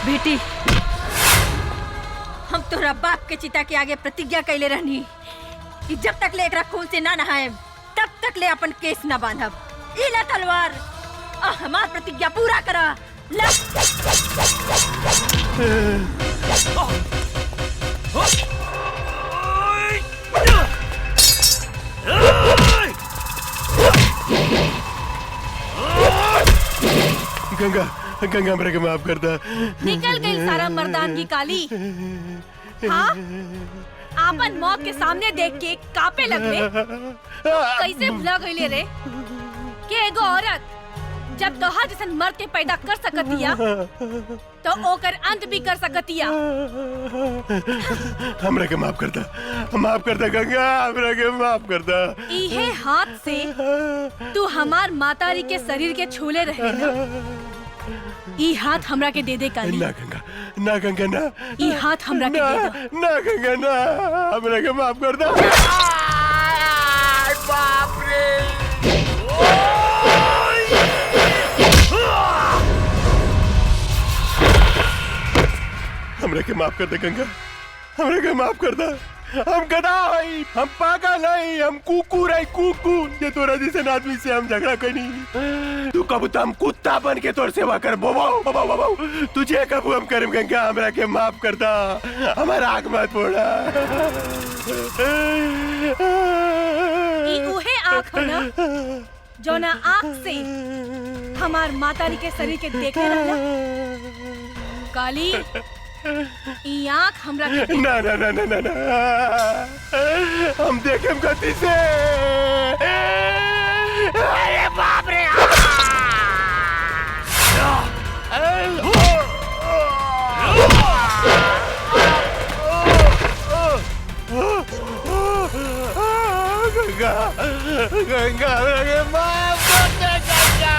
बेटी, हम तोरा बाप के चिता के आगे प्रतिज्ञा कैले रहनी कि जब तक ले एकरा खून से ना नहाए तब तक ले अपन केस ना बांधब। ई ला तलवार, हमार प्रतिज्ञा पूरा करा। ला। गंगा गंगा मेरे को माफ कर दा। निकल गई सारा मर्दान की काली। हाँ, आपन मौत के सामने देख के कापे लगले। कैसे भुला गईले रे कि एगो औरत जब तोहार जैसन मर्द के पैदा कर सकतिया तो ओकर अंत भी कर सकतिया। हमरा के माफ कर दा गंगा, हमरा के माफ कर दा। इहे हाथ से तू हमार मातारी के शरीर के छूले रहे ना। ई हाथ हमरा के दे दे काली। ना गंगा, ना गंगा ना। ई हाथ हमरा के दे दो। ना गंगा ना, हमरा के माफ कर दा। बाप रे। हमरा के माफ कर दे गंगा, हमरा के माफ कर दा। हम गधा हई, हम पागल हई, हम कुकुर हई, कुकुर। ये तोरा जैसे आदमी से हम झगड़ा करी। तू कब तो हम कुत्ता बन के तोर सेवा कर बोबो। तुझे कब हम करम गंगा, हमरा के माफ कर दा। हमारा आग मत फोड़ा। ई उहे आँख है ना जो ना आँख से हमार मातारी के शरीर के देखे रहला। काली, ई आँख हमरा के ना ना ना ना ना, हम देखेम गति से। अरे बाप रे। गंगा गंगा मेरे माफ कर दे गंगा।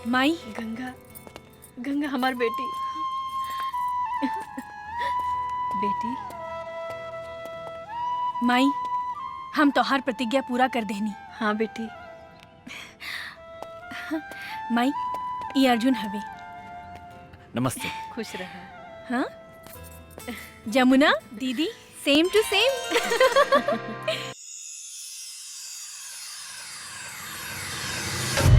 माई, गंगा, गंगा हमार बेटी। बेटी, माई, हम तोहार प्रतिज्ञा पूरा कर देनी। हाँ बेटी। माई, ये अर्जुन हवे। नमस्ते। खुश रहा। हाँ, जमुना दीदी, सेम टू सेम।